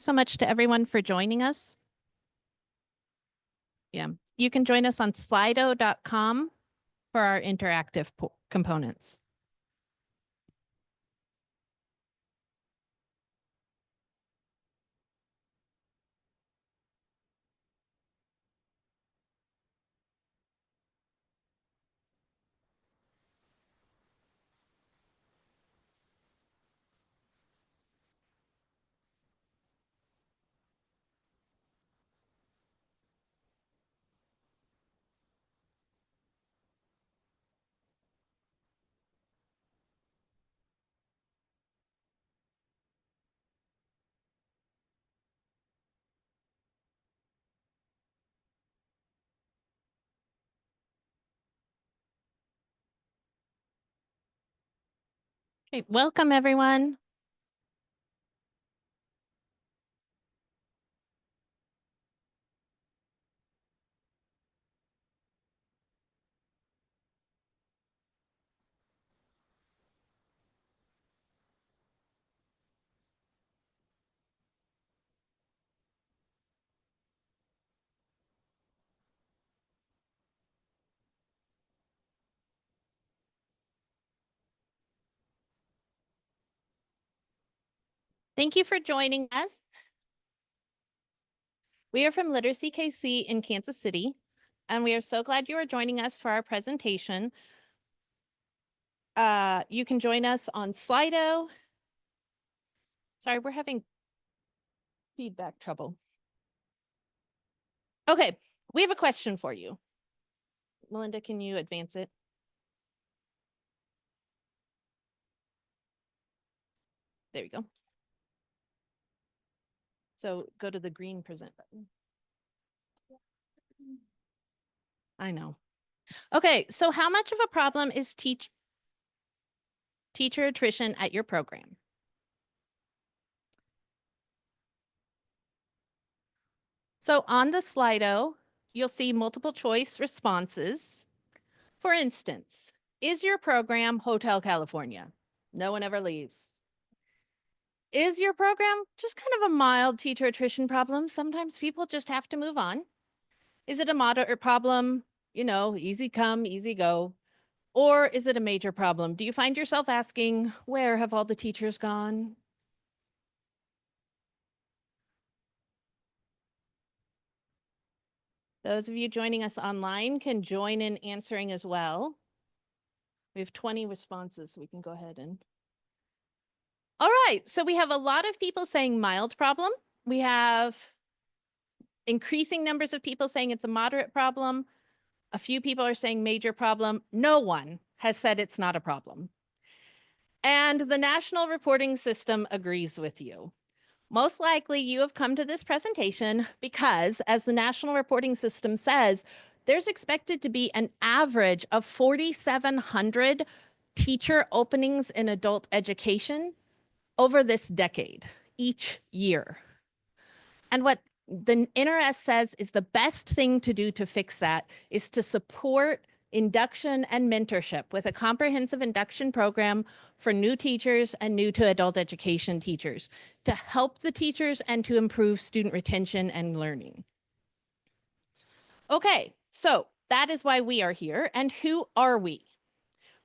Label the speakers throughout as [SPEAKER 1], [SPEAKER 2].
[SPEAKER 1] So much to everyone for joining us. Yeah, you can join us on slido.com for our interactive components. Okay, welcome everyone. Thank you for joining us. We are from Literacy KC in Kansas City, and we are so glad you are joining us for our presentation. You can join us on Slido. Sorry, we're having feedback trouble. Okay, we have a question for you. Melinda, can you advance it? There we go. So go to the green present button. I know. Okay, so how much of a problem is teacher attrition at your program? So on the Slido, you'll see multiple choice responses. For instance, is your program Hotel California? No one ever leaves. Is your program just kind of a mild teacher attrition problem? Sometimes people just have to move on. Is it a moderate problem? You know, easy come, easy go. Or is it a major problem? Do you find yourself asking, where have all the teachers gone? Those of you joining us online can join in answering as well. We have 20 responses, so we can go ahead and. All right, so we have a lot of people saying mild problem. We have increasing numbers of people saying it's a moderate problem. A few people are saying major problem. No one has said it's not a problem. And the national reporting system agrees with you. Most likely you have come to this presentation because, as the national reporting system says, there's expected to be an average of 4,700 teacher openings in adult education over this decade, each year. And what the NRS says is the best thing to do to fix that is to support induction and mentorship with a comprehensive induction program for new teachers and new to adult education teachers to help the teachers and to improve student retention and learning. Okay, so that is why we are here. And who are we?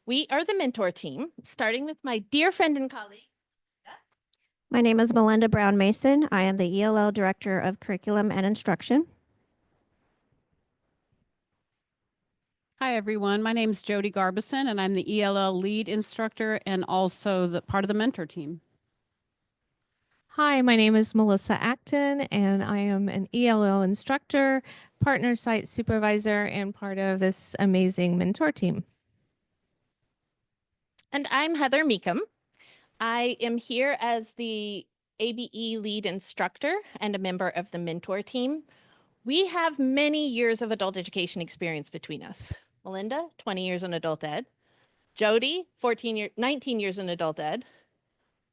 [SPEAKER 1] We are the mentor team, starting with my dear friend and colleague.
[SPEAKER 2] My name is Melinda Brown Mason. I am the ELL Director of Curriculum and Instruction.
[SPEAKER 3] Hi, everyone. My name is Jody Garbison, and I'm the ELL lead instructor and also the part of the mentor team.
[SPEAKER 4] Hi, my name is Melissa Acton, and I am an ELL instructor, partner site supervisor, and part of this amazing mentor team.
[SPEAKER 1] And I'm Heather Meekum. I am here as the ABE lead instructor and a member of the mentor team. We have many years of adult education experience between us. Melinda, 20 years in adult ed. Jody, 19 years in adult ed.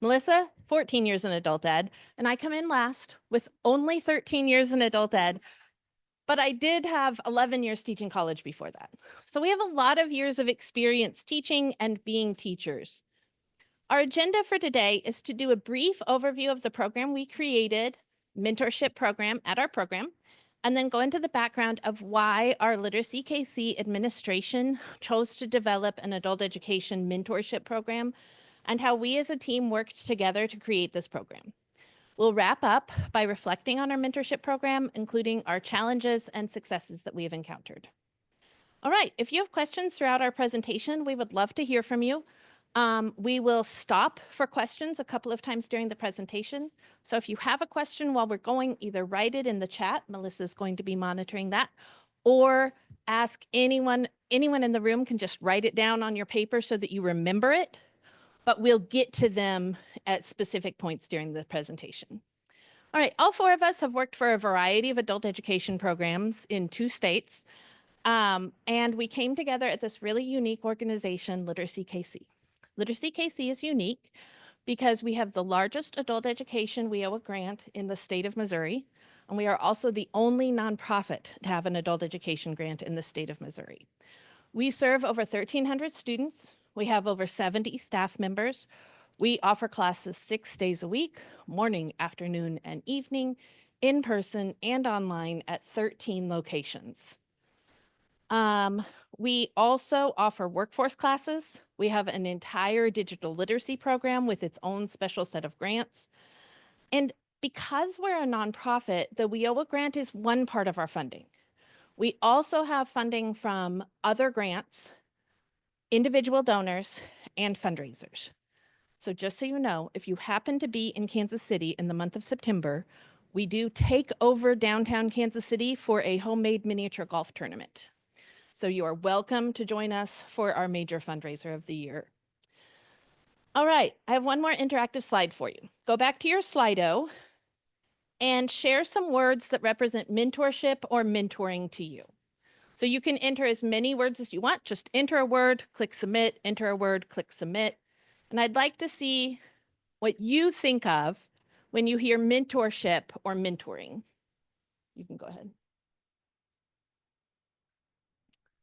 [SPEAKER 1] Melissa, 14 years in adult ed. And I come in last with only 13 years in adult ed, but I did have 11 years teaching college before that. So we have a lot of years of experience teaching and being teachers. Our agenda for today is to do a brief overview of the program we created mentorship program at our program, and then go into the background of why our Literacy KC administration chose to develop an adult education mentorship program and how we as a team worked together to create this program. We'll wrap up by reflecting on our mentorship program, including our challenges and successes that we have encountered. All right, if you have questions throughout our presentation, we would love to hear from you. We will stop for questions a couple of times during the presentation. So if you have a question while we're going, either write it in the chat, Melissa's going to be monitoring that, or ask anyone in the room can just write it down on your paper so that you remember it, but we'll get to them at specific points during the presentation. All right, all four of us have worked for a variety of adult education programs in 2 states. And we came together at this really unique organization, Literacy KC. Literacy KC is unique because we have the largest adult education WIOA grant in the state of Missouri, and we are also the only nonprofit to have an adult education grant in the state of Missouri. We serve over 1,300 students. We have over 70 staff members. We offer classes 6 days a week, morning, afternoon, and evening, in person and online at 13 locations. We also offer workforce classes. We have an entire digital literacy program with its own special set of grants. And because we're a nonprofit, the WIOA grant is one part of our funding. We also have funding from other grants, individual donors, and fundraisers. So just so you know, if you happen to be in Kansas City in the month of September, we do take over downtown Kansas City for a homemade miniature golf tournament. So you are welcome to join us for our major fundraiser of the year. All right, I have one more interactive slide for you. Go back to your Slido and share some words that represent mentorship or mentoring to you. So you can enter as many words as you want. Just enter a word, click submit, enter a word, click submit. And I'd like to see what you think of when you hear mentorship or mentoring. You can go ahead.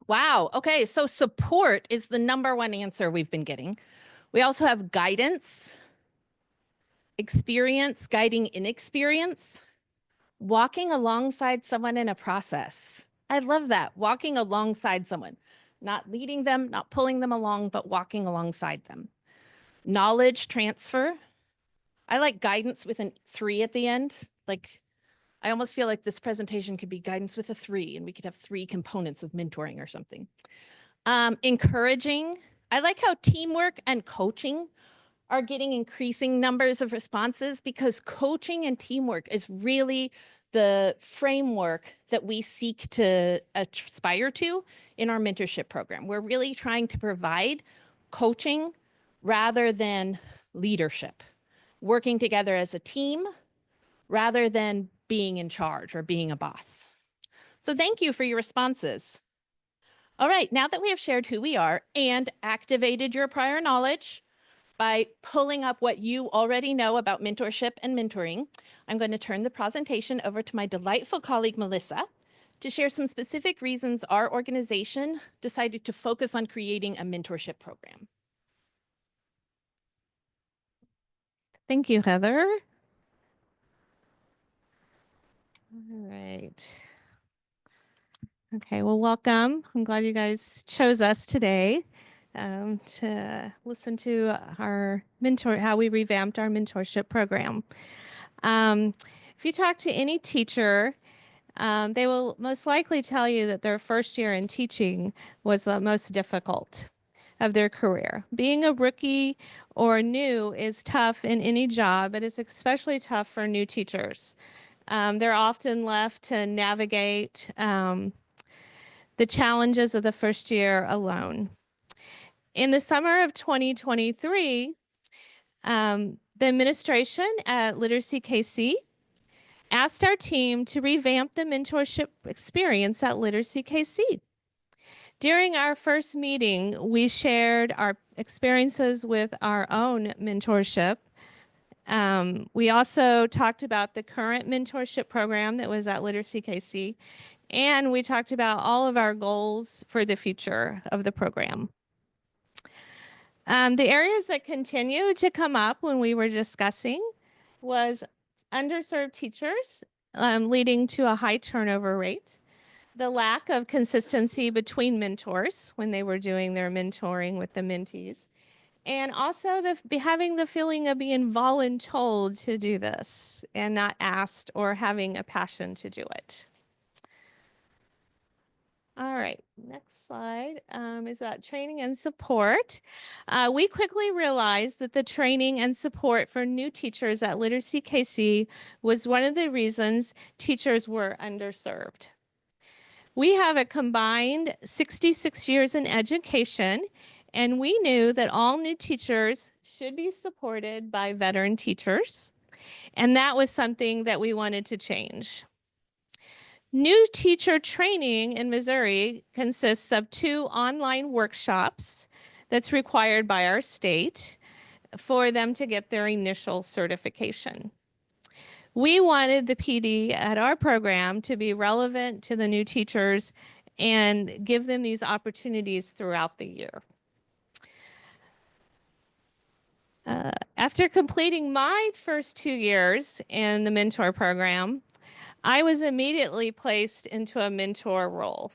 [SPEAKER 1] Wow. Okay. So support is the #1 answer we've been getting. We also have guidance, experience, guiding inexperience, walking alongside someone in a process. I love that. Walking alongside someone, not leading them, not pulling them along, but walking alongside them. Knowledge transfer. I like guidance with a 3 at the end. Like, I almost feel like this presentation could be guidance with a 3, and we could have 3 components of mentoring or something. Encouraging. I like how teamwork and coaching are getting increasing numbers of responses, because coaching and teamwork is really the framework that we seek to aspire to in our mentorship program. We're really trying to provide coaching rather than leadership, working together as a team rather than being in charge or being a boss. So thank you for your responses. All right, now that we have shared who we are and activated your prior knowledge by pulling up what you already know about mentorship and mentoring, I'm going to turn the presentation over to my delightful colleague, Melissa, to share some specific reasons our organization decided to focus on creating a mentorship program.
[SPEAKER 4] Thank you, Heather. All right. Okay, well, welcome. I'm glad you guys chose us today to listen to our how we revamped our mentorship program. If you talk to any teacher, they will most likely tell you that their first year in teaching was the most difficult of their career. Being a rookie or new is tough in any job, but it's especially tough for new teachers. They're often left to navigate the challenges of the first year alone. In the summer of 2023, the administration at Literacy KC asked our team to revamp the mentorship experience at Literacy KC. During our first meeting, we shared our experiences with our own mentorship. We also talked about the current mentorship program that was at Literacy KC, and we talked about all of our goals for the future of the program. The areas that continued to come up when we were discussing was underserved teachers, leading to a high turnover rate, the lack of consistency between mentors when they were doing their mentoring with the mentees, and also having the feeling of being voluntold to do this and not asked or having a passion to do it. All right, next slide is about training and support. We quickly realized that the training and support for new teachers at Literacy KC was one of the reasons teachers were underserved. We have a combined 66 years in education, and we knew that all new teachers should be supported by veteran teachers, and that was something that we wanted to change. New teacher training in Missouri consists of 2 online workshops that's required by our state for them to get their initial certification. We wanted the PD at our program to be relevant to the new teachers and give them these opportunities throughout the year. After completing my first 2 years in the mentor program, I was immediately placed into a mentor role.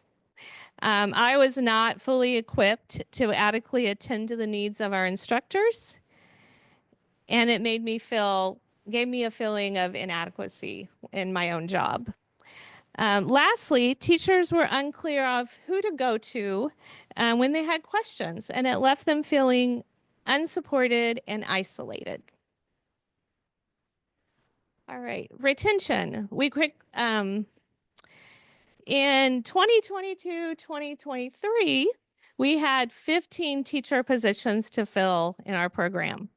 [SPEAKER 4] I was not fully equipped to adequately attend to the needs of our instructors, and it gave me a feeling of inadequacy in my own job. Lastly, teachers were unclear of who to go to when they had questions, and it left them feeling unsupported and isolated. All right, retention. In 2022-2023, we had 15 teacher positions to fill in our program.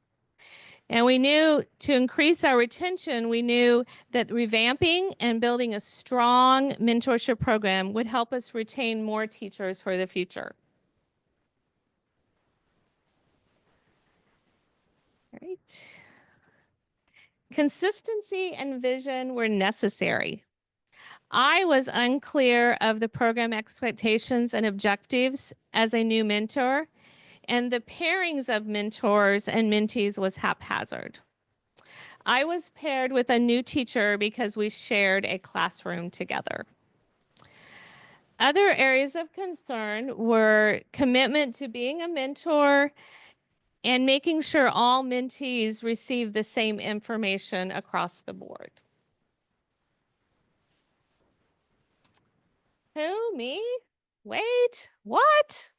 [SPEAKER 4] And we knew to increase our retention, we knew that revamping and building a strong mentorship program would help us retain more teachers for the future. All right. Consistency and vision were necessary. I was unclear of the program expectations and objectives as a new mentor, and the pairings of mentors and mentees was haphazard. I was paired with a new teacher because we shared a classroom together. Other areas of concern were commitment to being a mentor and making sure all mentees receive the same information across the board. Who, me? Wait, what?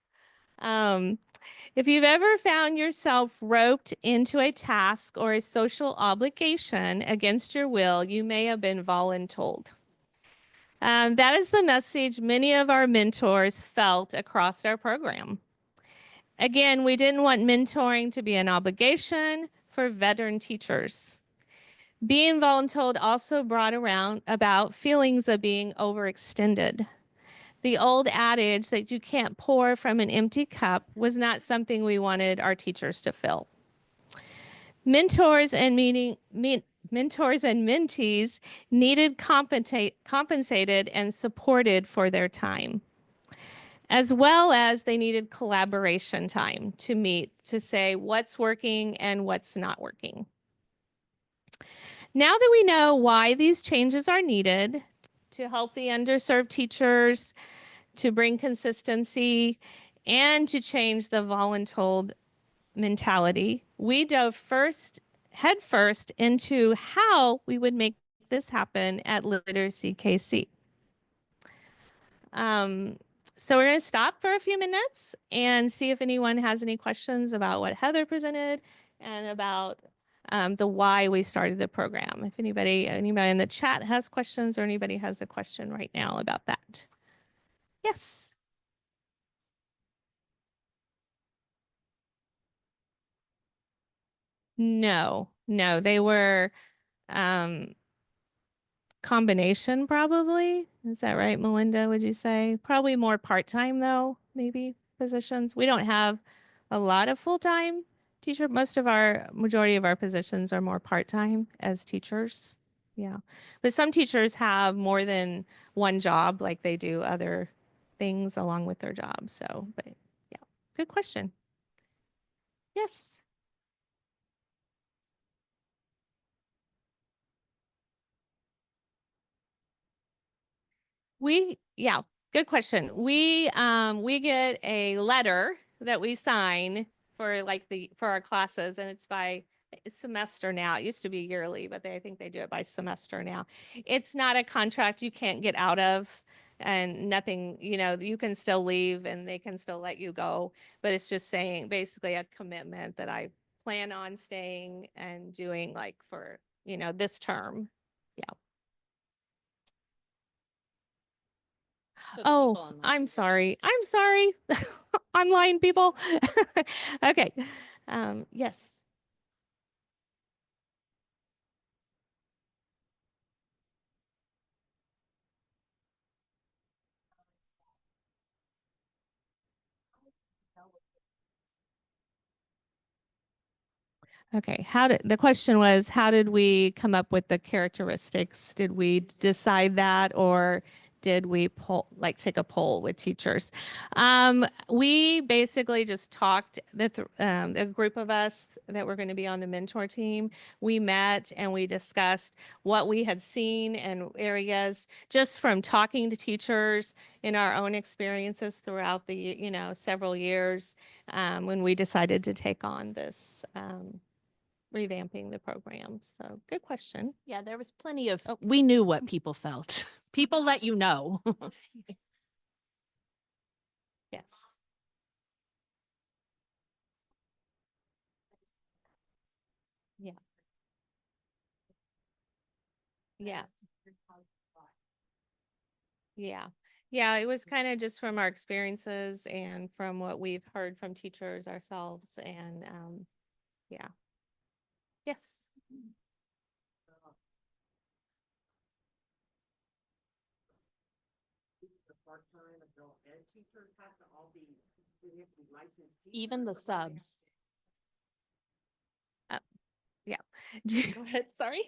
[SPEAKER 4] If you've ever found yourself roped into a task or a social obligation against your will, you may have been voluntold. That is the message many of our mentors felt across our program. Again, we didn't want mentoring to be an obligation for veteran teachers. Being voluntold also brought about feelings of being overextended. The old adage that you can't pour from an empty cup was not something we wanted our teachers to fill. Mentors and mentees needed compensated and supported for their time, as well as they needed collaboration time to meet to say what's working and what's not working. Now that we know why these changes are needed to help the underserved teachers, to bring consistency, and to change the voluntold mentality, we dove headfirst into how we would make this happen at Literacy KC. So we're going to stop for a few minutes and see if anyone has any questions about what Heather presented and about the why we started the program. If anybody in the chat has questions or anybody has a question right now about that. Yes. No, they were combination probably. Is that right, Melinda, would you say? Probably more part-time though, maybe positions. We don't have a lot of full-time teacher. Majority of our positions are more part-time as teachers. Yeah. But some teachers have more than one job, like they do other things along with their job. So, but yeah, good question. Yes. Yeah, good question. We get a letter that we sign for for our classes, and it's by semester now. It used to be yearly, but I think they do it by semester now. It's not a contract you can't get out of, and nothing, you can still leave and they can still let you go, but it's just saying basically a commitment that I plan on staying and doing like for, this term. Yeah.
[SPEAKER 1] So the people
[SPEAKER 4] Oh,
[SPEAKER 1] online
[SPEAKER 4] I'm
[SPEAKER 1] can
[SPEAKER 4] sorry. I'm sorry. Online people. Okay. Yes. Okay. The question was, how did we come up with the characteristics? Did we decide that, or did we take a poll with teachers? We basically just talked, the group of us that were going to be on the mentor team, we met and we discussed what we had seen and areas just from talking to teachers in our own experiences throughout the, several years, when we decided to take on this, revamping the program. So good question.
[SPEAKER 1] Yeah, there was plenty of, we knew what people felt. People let you know.
[SPEAKER 4] Yes. Yeah. Yeah. Yeah. Yeah. It was kind of just from our experiences and from what we've heard from teachers ourselves. And yeah. Yes.
[SPEAKER 1] Even the subs.
[SPEAKER 4] Yeah.
[SPEAKER 1] Go ahead. Sorry.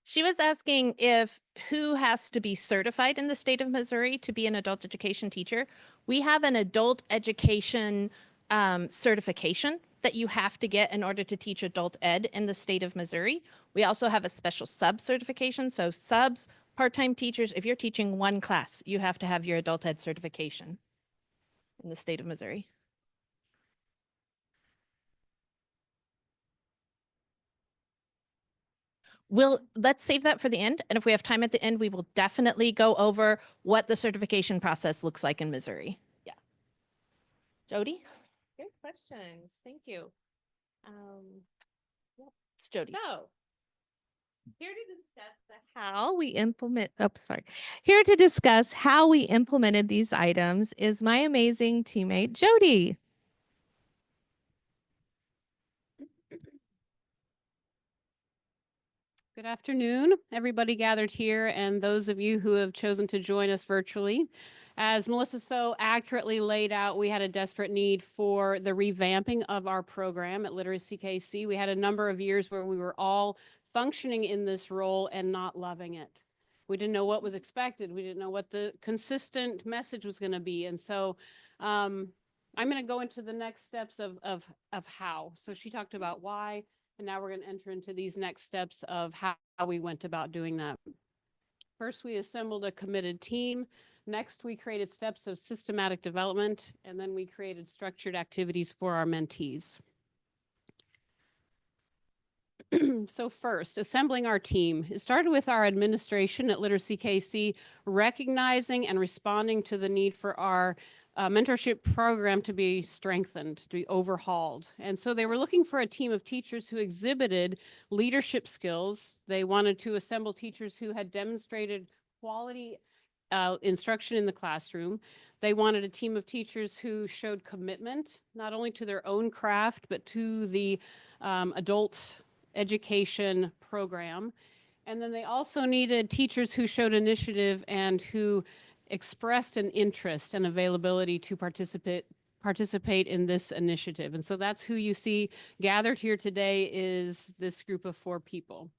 [SPEAKER 1] She was asking if who has to be certified in the state of Missouri to be an adult education teacher. We have an adult education certification that you have to get in order to teach adult ed in the state of Missouri. We also have a special sub certification. So subs, part-time teachers, if you're teaching one class, you have to have your adult ed certification in the state of Missouri. Let's save that for the end. And if we have time at the end, we will definitely go over what the certification process looks like in Missouri. Yeah. Jody?
[SPEAKER 4] Good questions. Thank you.
[SPEAKER 1] It's Jody's.
[SPEAKER 4] So, here to discuss how we implemented these items is my amazing teammate, Jody.
[SPEAKER 3] Good afternoon, everybody gathered here, and those of you who have chosen to join us virtually. As Melissa so accurately laid out, we had a desperate need for the revamping of our program at Literacy KC. We had a number of years where we were all functioning in this role and not loving it. We didn't know what was expected. We didn't know what the consistent message was going to be. And so I'm going to go into the next steps of how. So she talked about why. And now we're going to enter into these next steps of how we went about doing that. First, we assembled a committed team. Next, we created steps of systematic development. And then we created structured activities for our mentees. So first, assembling our team. It started with our administration at Literacy KC, recognizing and responding to the need for our mentorship program to be strengthened, to be overhauled. And so they were looking for a team of teachers who exhibited leadership skills. They wanted to assemble teachers who had demonstrated quality instruction in the classroom. They wanted a team of teachers who showed commitment, not only to their own craft, but to the adult education program. And then they also needed teachers who showed initiative and who expressed an interest and availability to participate in this initiative. And so that's who you see gathered here today, is this group of 4 people.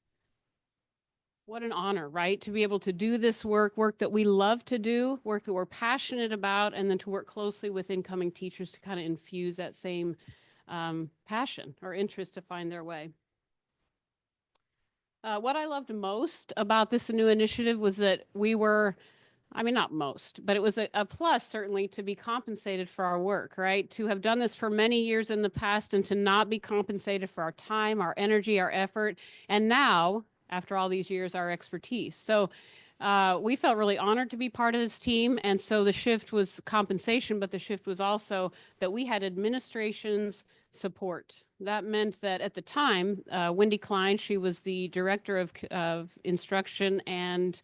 [SPEAKER 3] What an honor, right? To be able to do this work that we love to do, work that we're passionate about, and then to work closely with incoming teachers to kind of infuse that same passion or interest to find their way. What I loved most about this new initiative was that we were I mean, not most, but it was a plus certainly to be compensated for our work, right? To have done this for many years in the past and to not be compensated for our time, our energy, our effort, and now, after all these years, our expertise. So we felt really honored to be part of this team. And so the shift was compensation, but the shift was also that we had administration's support. That meant that at the time, Wendy Klein, she was the director of instruction and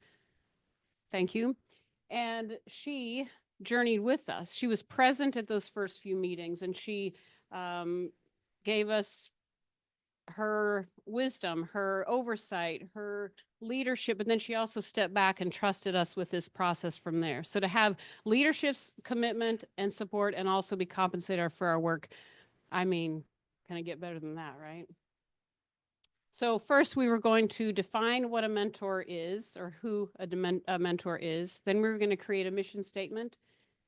[SPEAKER 3] thank you. And she journeyed with us. She was present at those first few meetings, and she gave us her wisdom, her oversight, her leadership, but then she also stepped back and trusted us with this process from there. So to have leadership's commitment and support and also be compensated for our work, I mean, can I get better than that, right? So first we were going to define what a mentor is or who a mentor is. Then we were going to create a mission statement,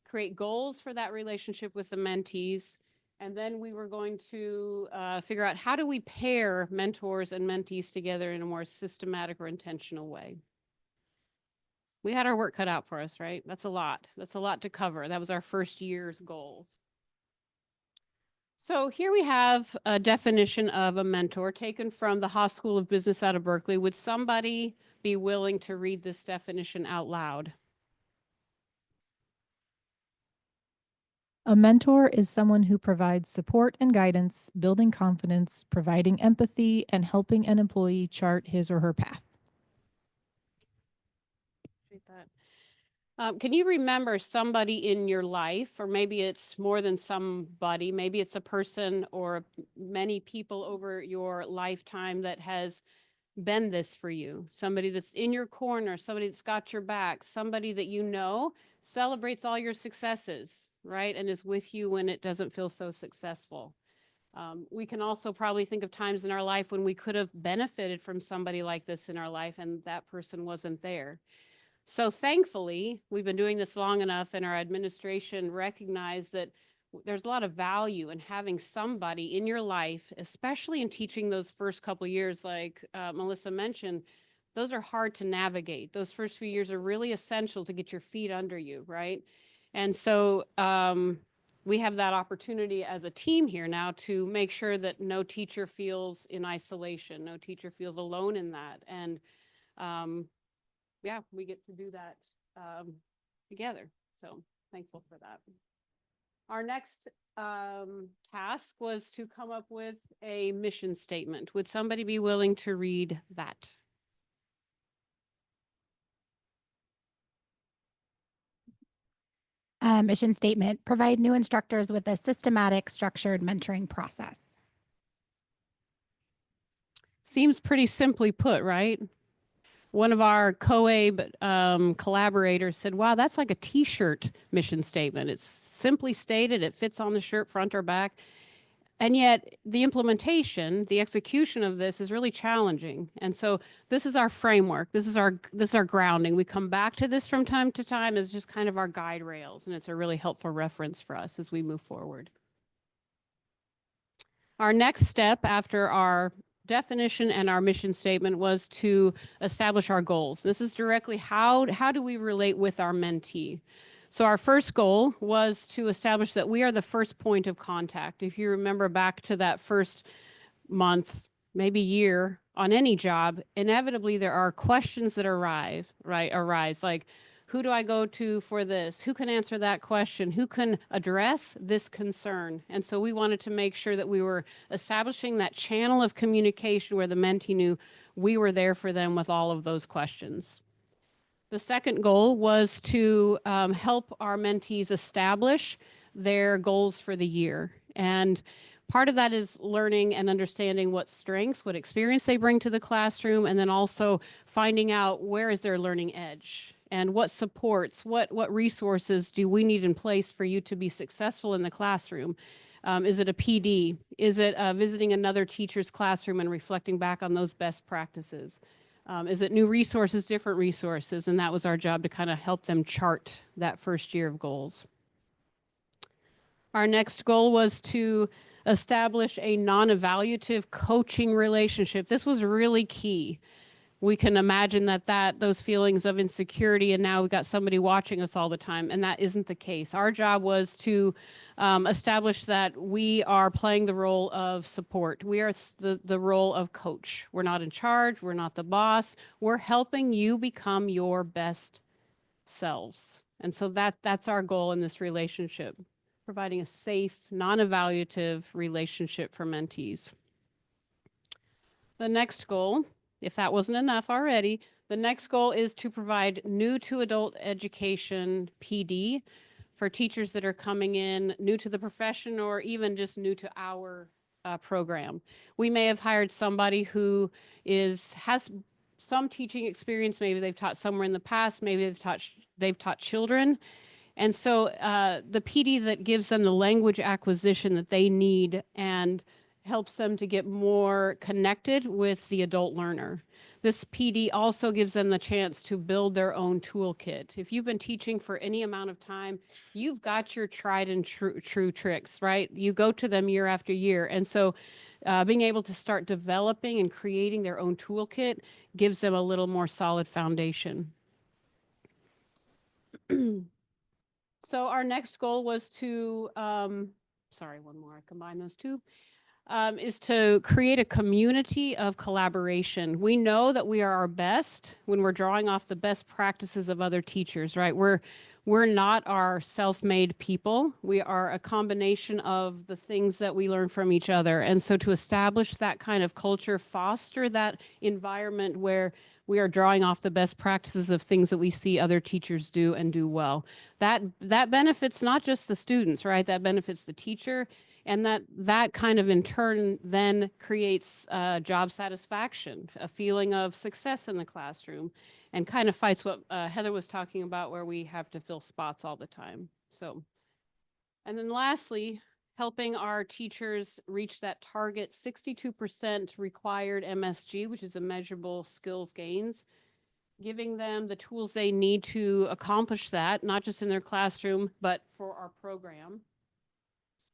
[SPEAKER 3] create goals for that relationship with the mentees. And then we were going to figure out how do we pair mentors and mentees together in a more systematic or intentional way. We had our work cut out for us, right? That's a lot. That's a lot to cover. That was our first year's goal. So here we have a definition of a mentor taken from the Haas School of Business out of Berkeley. Would somebody be willing to read this definition out loud?
[SPEAKER 5] A mentor is someone who provides support and guidance, building confidence, providing empathy, and helping an employee chart his or her path.
[SPEAKER 3] Can you remember somebody in your life, or maybe it's more than somebody, maybe it's a person or many people over your lifetime that has been this for you? Somebody that's in your corner, somebody that's got your back, somebody that you know celebrates all your successes, right? And is with you when it doesn't feel so successful. We can also probably think of times in our life when we could have benefited from somebody like this in our life and that person wasn't there. So thankfully, we've been doing this long enough and our administration recognized that there's a lot of value in having somebody in your life, especially in teaching those first couple of years, like Melissa mentioned. Those are hard to navigate. Those first few years are really essential to get your feet under you, right? And so we have that opportunity as a team here now to make sure that no teacher feels in isolation, no teacher feels alone in that. And yeah, we get to do that together. So thankful for that. Our next task was to come up with a mission statement. Would somebody be willing to read that?
[SPEAKER 6] Mission statement: provide new instructors with a systematic, structured mentoring process.
[SPEAKER 3] Seems pretty simply put, right? One of our COAB collaborators said, wow, that's like a t-shirt mission statement. It's simply stated, it fits on the shirt front or back. And yet the implementation, the execution of this is really challenging. And so this is our framework. This is our grounding. We come back to this from time to time as just kind of our guide rails. And it's a really helpful reference for us as we move forward. Our next step after our definition and our mission statement was to establish our goals. This is directly how do we relate with our mentee? So our first goal was to establish that we are the first point of contact. If you remember back to that first month, maybe year on any job, inevitably there are questions that arise, like, who do I go to for this? Who can answer that question? Who can address this concern? And so we wanted to make sure that we were establishing that channel of communication where the mentee knew we were there for them with all of those questions. The second goal was to help our mentees establish their goals for the year. And part of that is learning and understanding what strengths, what experience they bring to the classroom, and then also finding out where is their learning edge and what supports, what resources do we need in place for you to be successful in the classroom? Is it a PD? Is it visiting another teacher's classroom and reflecting back on those best practices? Is it new resources, different resources? And that was our job to kind of help them chart that first year of goals. Our next goal was to establish a non-evaluative coaching relationship. This was really key. we can imagine that those feelings of insecurity, and now we've got somebody watching us all the time, and that isn't the case. Our job was to establish that we are playing the role of support. We are the role of coach. We're not in charge. We're not the boss. We're helping you become your best selves. And so that's our goal in this relationship, providing a safe, non-evaluative relationship for mentees. The next goal, if that wasn't enough already, the next goal is to provide new to adult education PD for teachers that are coming in new to the profession or even just new to our program. We may have hired somebody who has some teaching experience. Maybe they've taught somewhere in the past. Maybe they've taught children. And so the PD that gives them the language acquisition that they need and helps them to get more connected with the adult learner. This PD also gives them the chance to build their own toolkit. If you've been teaching for any amount of time, you've got your tried and true tricks, right? You go to them year after year. And so being able to start developing and creating their own toolkit gives them a little more solid foundation. So our next goal was to, sorry, one more, I combine those two. Is to create a community of collaboration. We know that we are our best when we're drawing off the best practices of other teachers, right? We're not our self-made people. We are a combination of the things that we learn from each other. And so to establish that kind of culture, foster that environment where we are drawing off the best practices of things that we see other teachers do and do well. That benefits not just the students, right? That benefits the teacher. And that kind of in turn then creates job satisfaction, a feeling of success in the classroom, and kind of fights what Heather was talking about, where we have to fill spots all the time. So, and then lastly, helping our teachers reach that target 62% required MSG, which is a measurable skills gains, giving them the tools they need to accomplish that, not just in their classroom, but for our program.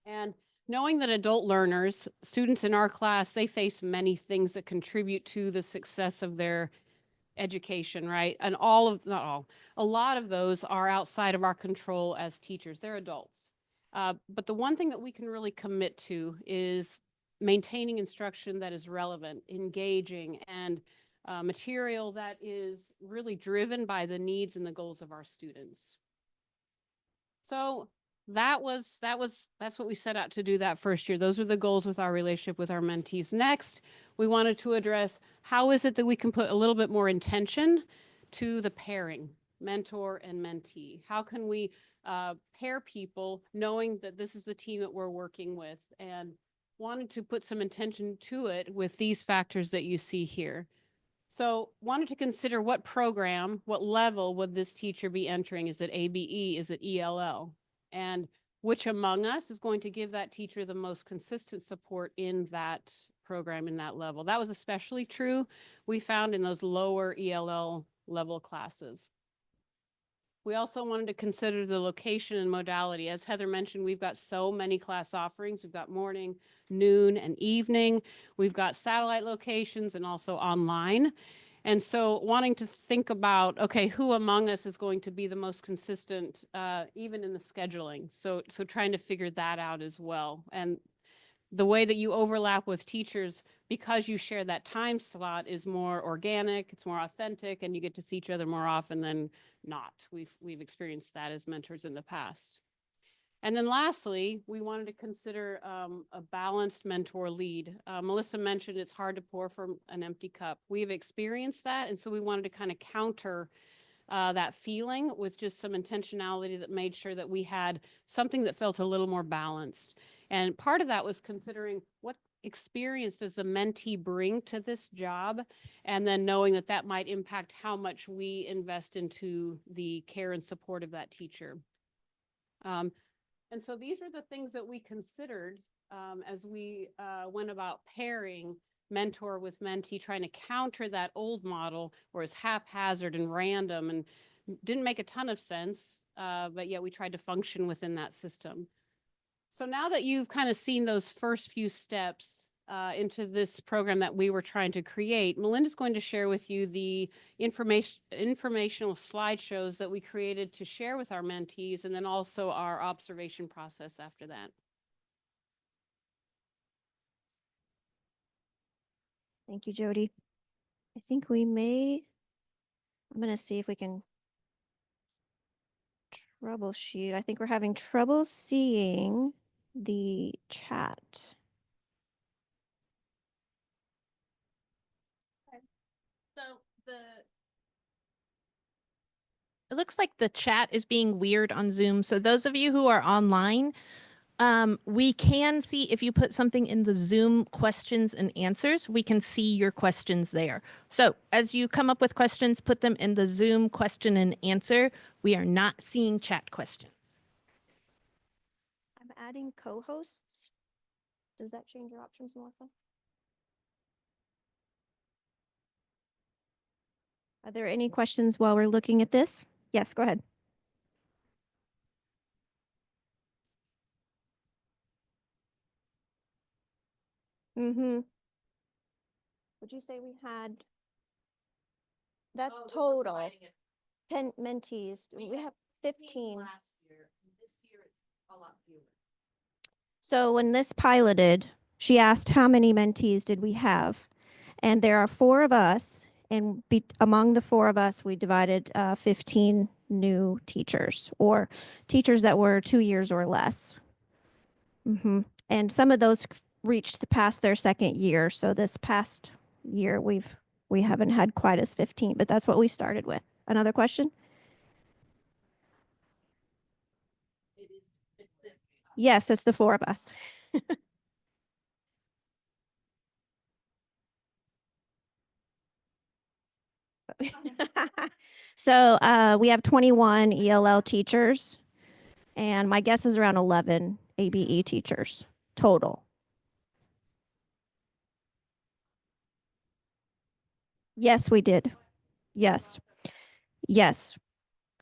[SPEAKER 3] And knowing that adult learners, students in our class, they face many things that contribute to the success of their education, right? And a lot of those are outside of our control as teachers. They're adults. But the one thing that we can really commit to is maintaining instruction that is relevant, engaging, and material that is really driven by the needs and the goals of our students. So that's what we set out to do that first year. Those are the goals with our relationship with our mentees. Next, we wanted to address how is it that we can put a little bit more intention to the pairing, mentor and mentee. How can we pair people knowing that this is the team that we're working with, and wanted to put some intention to it with these factors that you see here. So wanted to consider what program, what level would this teacher be entering? Is it ABE? Is it ELL? And which among us is going to give that teacher the most consistent support in that program, in that level? That was especially true, we found, in those lower ELL level classes. We also wanted to consider the location and modality. As Heather mentioned, we've got so many class offerings. We've got morning, noon, and evening. We've got satellite locations and also online. And so wanting to think about, okay, who among us is going to be the most consistent, even in the scheduling? So trying to figure that out as well. And the way that you overlap with teachers, because you share that time slot, is more organic, it's more authentic, and you get to see each other more often than not. We've experienced that as mentors in the past. And then lastly, we wanted to consider a balanced mentor lead. Melissa mentioned it's hard to pour from an empty cup. We've experienced that, and so we wanted to kind of counter that feeling with just some intentionality that made sure that we had something that felt a little more balanced. And part of that was considering what experience does the mentee bring to this job, and then knowing that that might impact how much we invest into the care and support of that teacher. And so these are the things that we considered as we went about pairing mentor with mentee, trying to counter that old model where it's haphazard and random and didn't make a ton of sense, but yet we tried to function within that system. So now that you've kind of seen those first few steps, into this program that we were trying to create, Melinda's going to share with you the informational slideshows that we created to share with our mentees, and then also our observation process after that.
[SPEAKER 2] Thank you, Jody. I think we may, I'm going to see if we can troubleshoot. I think we're having trouble seeing the chat.
[SPEAKER 1] So it looks like the chat is being weird on Zoom. So those of you who are online, we can see if you put something in the Zoom questions and answers, we can see your questions there. So as you come up with questions, put them in the Zoom question and answer. We are not seeing chat questions.
[SPEAKER 2] I'm adding co-hosts. Does that change your options, Melissa? Are there any questions while we're looking at this? Yes, go ahead. Mm-hmm. Would you say we had, that's total. Mentees, we have 15.
[SPEAKER 1] Last year. This year it's a lot fewer.
[SPEAKER 2] So when this piloted, she asked how many mentees did we have? And there are 4 of us, and among the 4 of us, we divided 15 new teachers, or teachers that were 2 years or less. And some of those reached past their second year. So this past year, we haven't had quite as 15, but that's what we started with. Another question? Yes, it's the 4 of us. So we have 21 ELL teachers, and my guess is around 11 ABE teachers total. Yes, we did. Yes. Yes.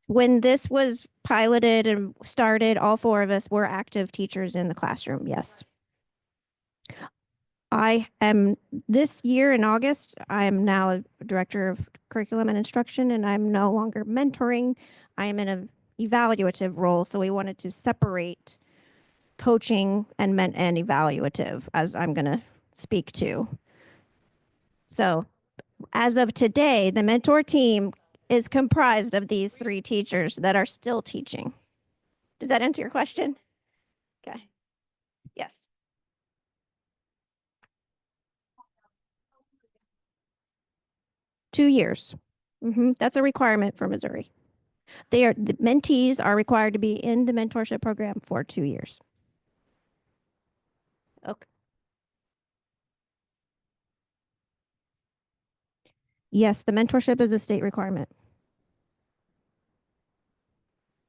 [SPEAKER 2] When this was piloted and started, all 4 of us were active teachers in the classroom. Yes. I am, this year in August, I am now a director of curriculum and instruction, and I'm no longer mentoring. I am in an evaluative role. So we wanted to separate coaching and evaluative, as I'm going to speak to. So as of today, the mentor team is comprised of these 3 teachers that are still teaching. Does that answer your question? Okay. Yes. Two years. That's a requirement for Missouri. The mentees are required to be in the mentorship program for 2 years. Okay. Yes, the mentorship is a state requirement.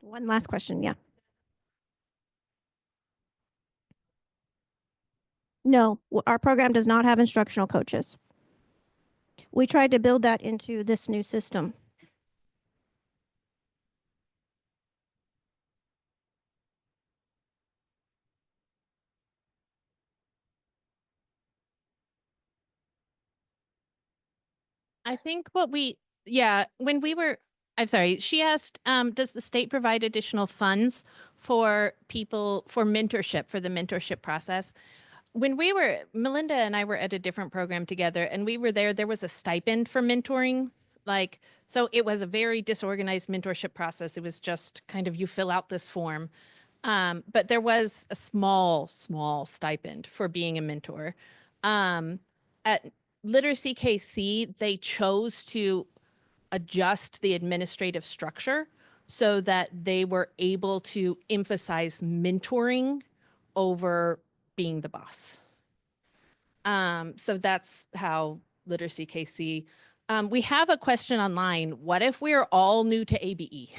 [SPEAKER 2] One last question, yeah. No, our program does not have instructional coaches. We tried to build that into this new system.
[SPEAKER 1] I think when we were, I'm sorry, she asked, does the state provide additional funds for people for mentorship, for the mentorship process? When Melinda and I were at a different program together and we were there was a stipend for mentoring. So it was a very disorganized mentorship process. It was just kind of, you fill out this form. But there was a small stipend for being a mentor. At Literacy KC, they chose to adjust the administrative structure so that they were able to emphasize mentoring over being the boss. So that's how Literacy KC. We have a question online. What if we're all new to ABE?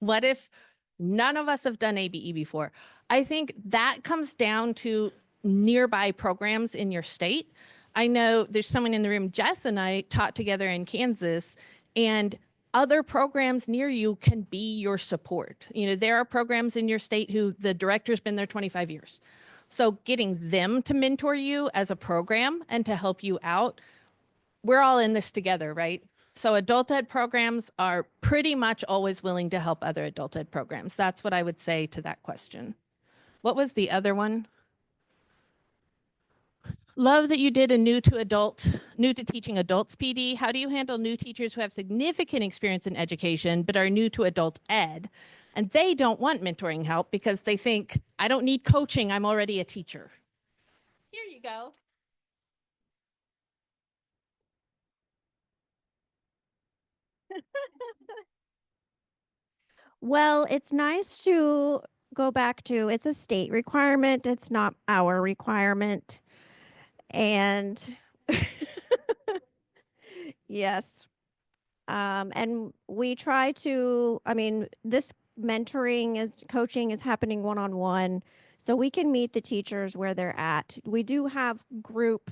[SPEAKER 1] What if none of us have done ABE before? I think that comes down to nearby programs in your state. I know there's someone in the room, Jess and I taught together in Kansas, and other programs near you can be your support. You know, there are programs in your state who the director's been there 25 years. So getting them to mentor you as a program and to help you out, we're all in this together, right? So adult ed programs are pretty much always willing to help other adult ed programs. That's what I would say to that question. What was the other one? Love that you did a new to teaching adults PD. How do you handle new teachers who have significant experience in education but are new to adult ed? And they don't want mentoring help because they think, I don't need coaching, I'm already a teacher. Here you go.
[SPEAKER 2] Well, it's nice to go back to it's a state requirement, it's not our requirement. And yes. And we try to, I mean, this coaching is happening one-on-one. So we can meet the teachers where they're at. We do have group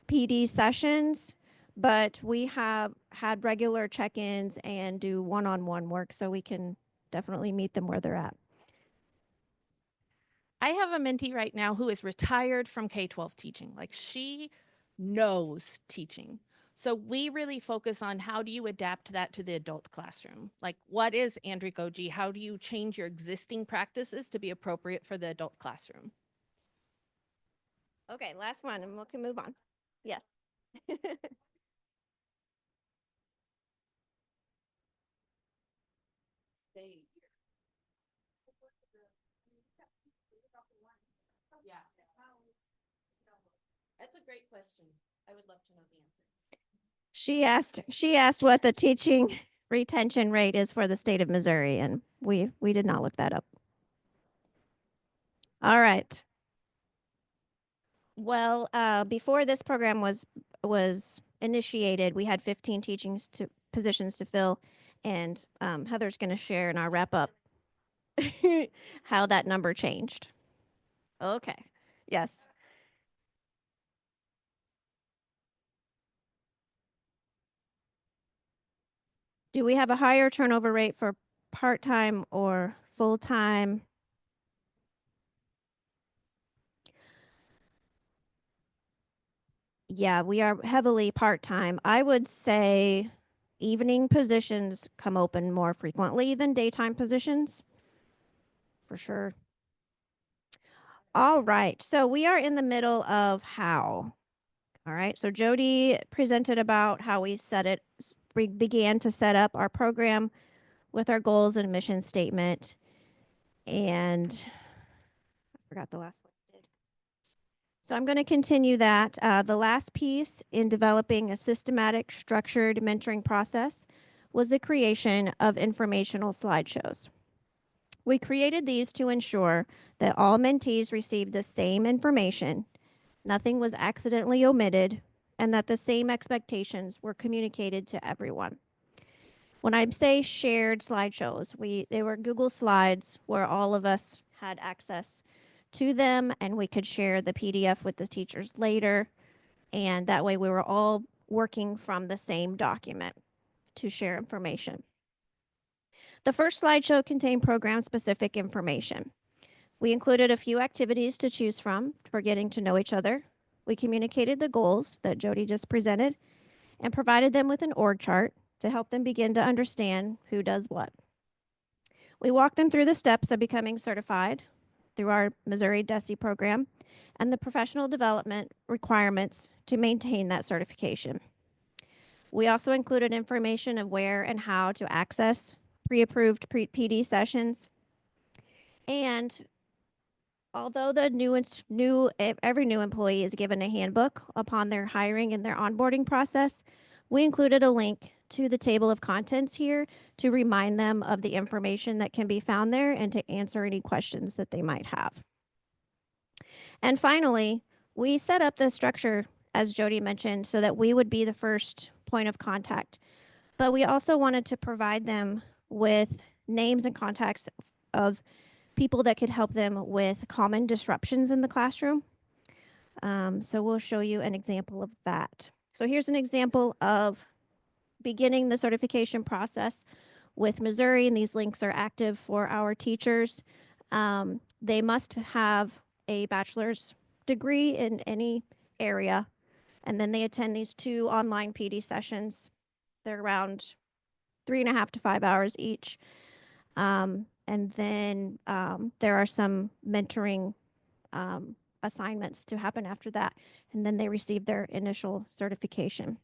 [SPEAKER 2] PD sessions, but we have had regular check-ins and do one-on-one work so we can definitely meet them where they're at.
[SPEAKER 1] I have a mentee right now who is retired from K-12 teaching. Like she knows teaching. So we really focus on how do you adapt that to the adult classroom? Like what is andragogy? How do you change your existing practices to be appropriate for the adult classroom?
[SPEAKER 2] Okay, last one and we can move on. Yes.
[SPEAKER 1] Yeah. That's a great question. I would love to know the answer.
[SPEAKER 2] She asked what the teaching retention rate is for the state of Missouri, and we did not look that up. All right. Well, before this program was initiated, we had 15 positions to fill, and Heather's going to share in our wrap up how that number changed. Okay. Yes. Do we have a higher turnover rate for part-time or full-time? Yeah, we are heavily part-time. I would say evening positions come open more frequently than daytime positions, for sure. All right, so we are in the middle of how. All right, so Jody presented about how we began to set up our program with our goals and mission statement. And I forgot the last one. So I'm going to continue that. The last piece in developing a systematic, structured mentoring process was the creation of informational slideshows. We created these to ensure that all mentees received the same information, nothing was accidentally omitted, and that the same expectations were communicated to everyone. When I say shared slideshows, they were Google Slides where all of us had access to them and we could share the PDF with the teachers later. And that way we were all working from the same document to share information. The first slideshow contained program-specific information. We included a few activities to choose from for getting to know each other. We communicated the goals that Jody just presented and provided them with an org chart to help them begin to understand who does what. We walked them through the steps of becoming certified through our Missouri DESE program and the professional development requirements to maintain that certification. We also included information of where and how to access pre-approved PD sessions. And although every new employee is given a handbook upon their hiring and their onboarding process, we included a link to the table of contents here to remind them of the information that can be found there and to answer any questions that they might have. And finally, we set up the structure, as Jody mentioned, so that we would be the first point of contact. But we also wanted to provide them with names and contacts of people that could help them with common disruptions in the classroom. So we'll show you an example of that. So here's an example of beginning the certification process with Missouri, and these links are active for our teachers. They must have a bachelor's degree in any area. And then they attend these 2 online PD sessions. They're around 3.5 to 5 hours each. And then there are some mentoring assignments to happen after that. And then they receive their initial certification.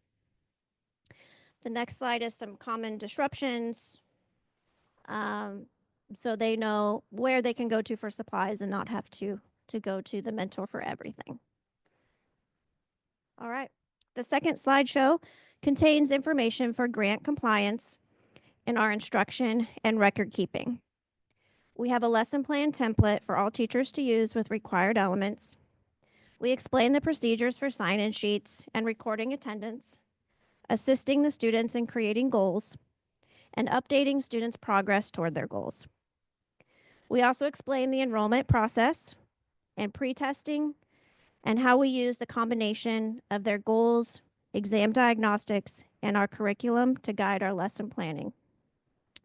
[SPEAKER 2] The next slide is some common disruptions. So they know where they can go to for supplies and not have to go to the mentor for everything. All right. The second slideshow contains information for grant compliance in our instruction and record keeping. We have a lesson plan template for all teachers to use with required elements. We explain the procedures for sign-in sheets and recording attendance, assisting the students in creating goals, and updating students' progress toward their goals. We also explain the enrollment process and pre-testing and how we use the combination of their goals, exam diagnostics, and our curriculum to guide our lesson planning.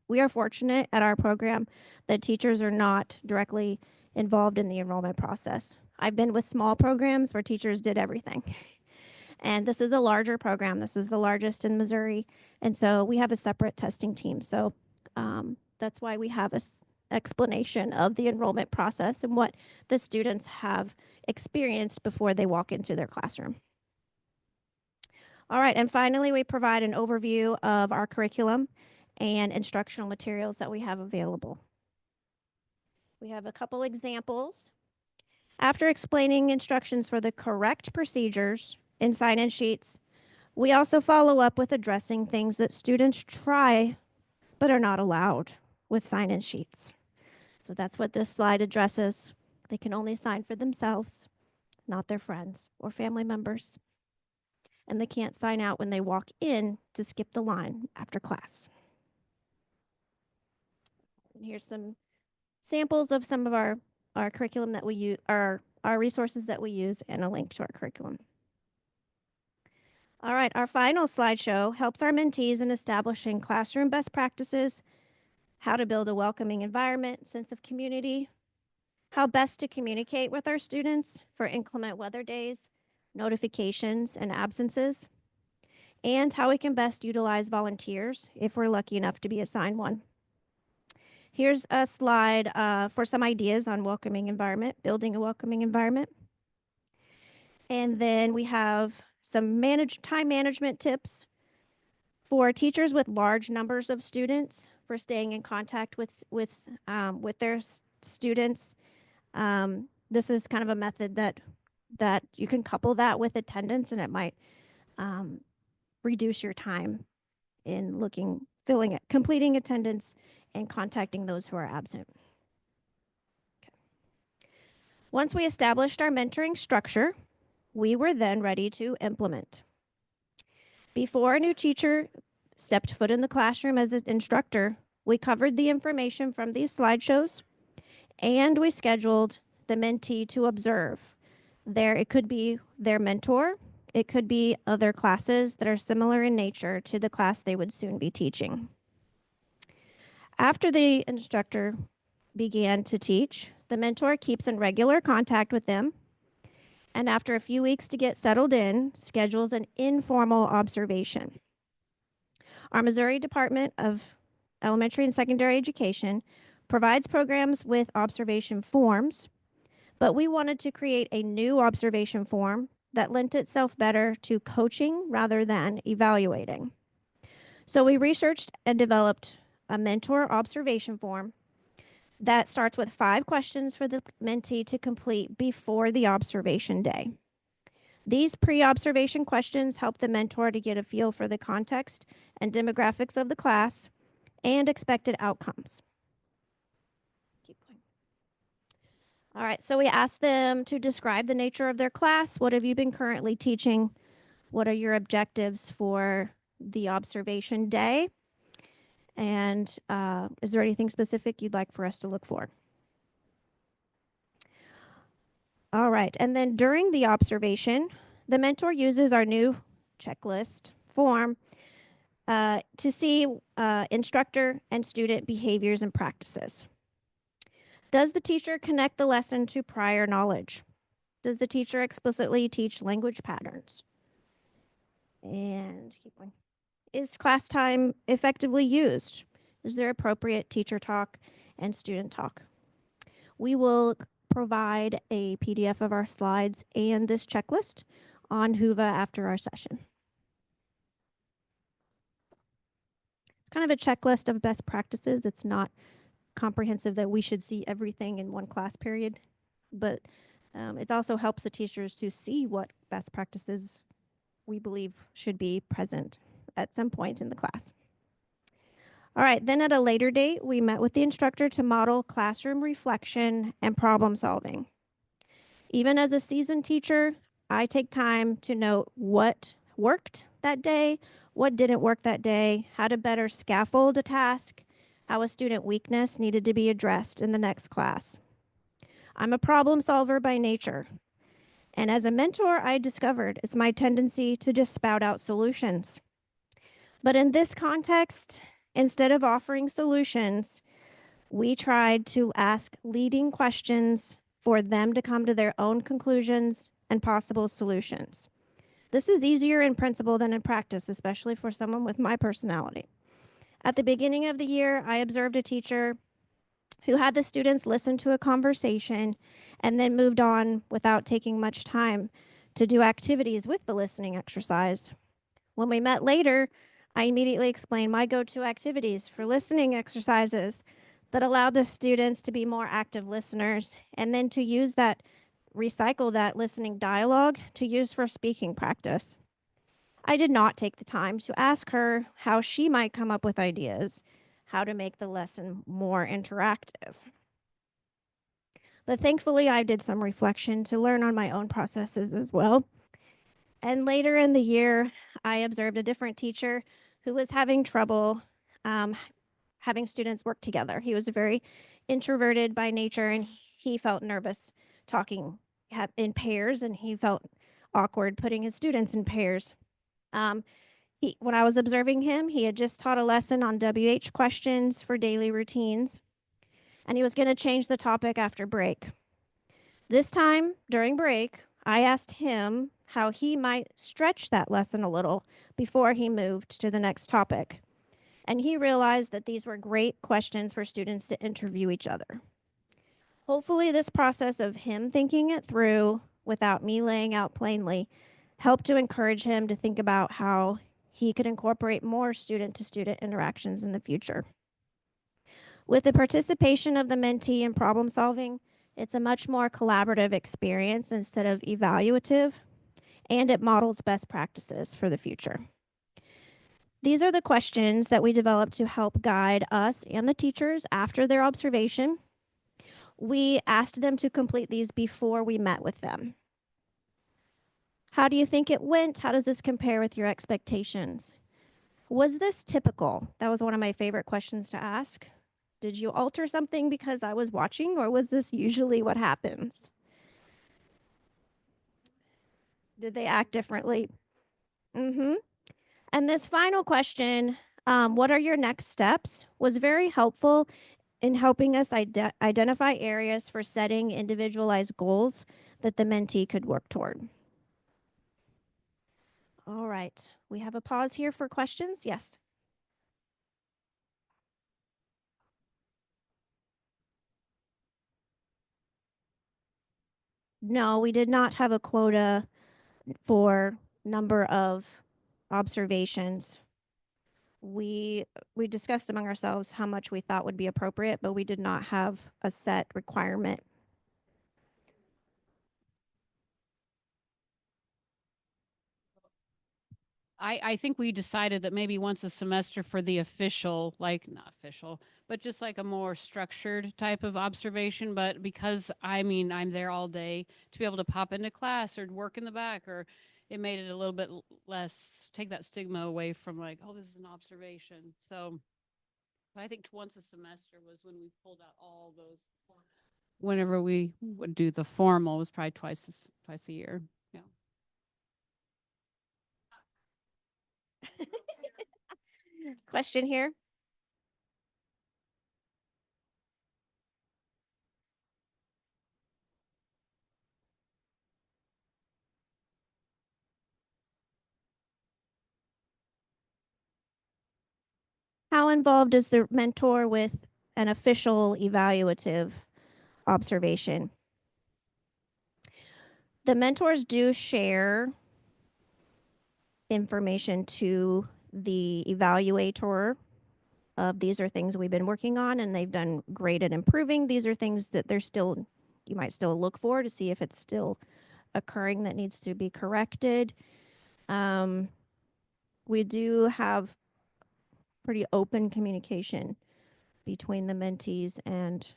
[SPEAKER 2] We are fortunate at our program that teachers are not directly involved in the enrollment process. I've been with small programs where teachers did everything. And this is a larger program. This is the largest in Missouri. And so we have a separate testing team. So that's why we have an explanation of the enrollment process and what the students have experienced before they walk into their classroom. All right, and finally, we provide an overview of our curriculum and instructional materials that we have available. We have a couple examples. After explaining instructions for the correct procedures in sign-in sheets, we also follow up with addressing things that students try but are not allowed with sign-in sheets. So that's what this slide addresses. They can only sign for themselves, not their friends or family members. And they can't sign out when they walk in to skip the line after class. And here's some samples of some of our curriculum that we use, our resources that we use, and a link to our curriculum. All right, our final slideshow helps our mentees in establishing classroom best practices, how to build a welcoming environment, sense of community, how best to communicate with our students for inclement weather days, notifications, and absences, and how we can best utilize volunteers if we're lucky enough to be assigned one. Here's a slide for some ideas on welcoming environment, building a welcoming environment. And then we have some time management tips for teachers with large numbers of students for staying in contact with their students. This is kind of a method that you can couple that with attendance, and it might reduce your time in completing attendance and contacting those who are absent. Okay. Once we established our mentoring structure, we were then ready to implement. Before a new teacher stepped foot in the classroom as an instructor, we covered the information from these slideshows, and we scheduled the mentee to observe. It could be their mentor, it could be other classes that are similar in nature to the class they would soon be teaching. After the instructor began to teach, the mentor keeps in regular contact with them, and after a few weeks to get settled in, schedules an informal observation. Our Missouri Department of Elementary and Secondary Education provides programs with observation forms, but we wanted to create a new observation form that lent itself better to coaching rather than evaluating. So we researched and developed a mentor observation form that starts with 5 questions for the mentee to complete before the observation day. These pre-observation questions help the mentor to get a feel for the context and demographics of the class and expected outcomes. Keep going. All right, so we asked them to describe the nature of their class. What have you been currently teaching? What are your objectives for the observation day? And is there anything specific you'd like for us to look for? All right, and then during the observation, the mentor uses our new checklist form to see instructor and student behaviors and practices. Does the teacher connect the lesson to prior knowledge? Does the teacher explicitly teach language patterns? And keep going. Is class time effectively used? Is there appropriate teacher talk and student talk? We will provide a PDF of our slides and this checklist on Whova after our session. It's kind of a checklist of best practices. It's not comprehensive that we should see everything in one class period, but it also helps the teachers to see what best practices we believe should be present at some point in the class. All right, then at a later date, we met with the instructor to model classroom reflection and problem solving. Even as a seasoned teacher, I take time to note what worked that day, what didn't work that day, how to better scaffold a task, how a student weakness needed to be addressed in the next class. I'm a problem solver by nature. And as a mentor, I discovered it's my tendency to just spout out solutions. But in this context, instead of offering solutions, we tried to ask leading questions for them to come to their own conclusions and possible solutions. This is easier in principle than in practice, especially for someone with my personality. At the beginning of the year, I observed a teacher who had the students listen to a conversation and then moved on without taking much time to do activities with the listening exercise. When we met later, I immediately explained my go-to activities for listening exercises that allowed the students to be more active listeners and then to use that, recycle that listening dialogue to use for speaking practice. I did not take the time to ask her how she might come up with ideas, how to make the lesson more interactive. But thankfully, I did some reflection to learn on my own processes as well. And later in the year, I observed a different teacher who was having trouble having students work together. He was very introverted by nature, and he felt nervous talking in pairs, and he felt awkward putting his students in pairs. When I was observing him, he had just taught a lesson on WH questions for daily routines, and he was going to change the topic after break. This time, during break, I asked him how he might stretch that lesson a little before he moved to the next topic. And he realized that these were great questions for students to interview each other. Hopefully, this process of him thinking it through without me laying out plainly helped to encourage him to think about how he could incorporate more student-to-student interactions in the future. With the participation of the mentee in problem solving, it's a much more collaborative experience instead of evaluative, and it models best practices for the future. These are the questions that we developed to help guide us and the teachers after their observation. We asked them to complete these before we met with them. How do you think it went? How does this compare with your expectations? Was this typical? That was one of my favorite questions to ask. Did you alter something because I was watching, or was this usually what happens? Did they act differently? And this final question, what are your next steps, was very helpful in helping us identify areas for setting individualized goals that the mentee could work toward. All right, we have a pause here for questions. Yes. No, we did not have a quota for number of observations. We discussed among ourselves how much we thought would be appropriate, but we did not have a set requirement.
[SPEAKER 3] I think we decided that maybe once a semester for the official, like not official, but just like a more structured type of observation. But because I'm there all day, to be able to pop into class or work in the back, or it made it a little bit less, take that stigma away from like, oh, this is an observation. So, but I think once a semester was when we pulled out all those. Whenever we would do the formal, was probably twice a year. Yeah.
[SPEAKER 2] Question here. How involved is the mentor with an official evaluative observation? The mentors do share information to the evaluator of these are things we've been working on and they've done great at improving. These are things that you might still look for to see if it's still occurring that needs to be corrected. We do have pretty open communication between the mentees and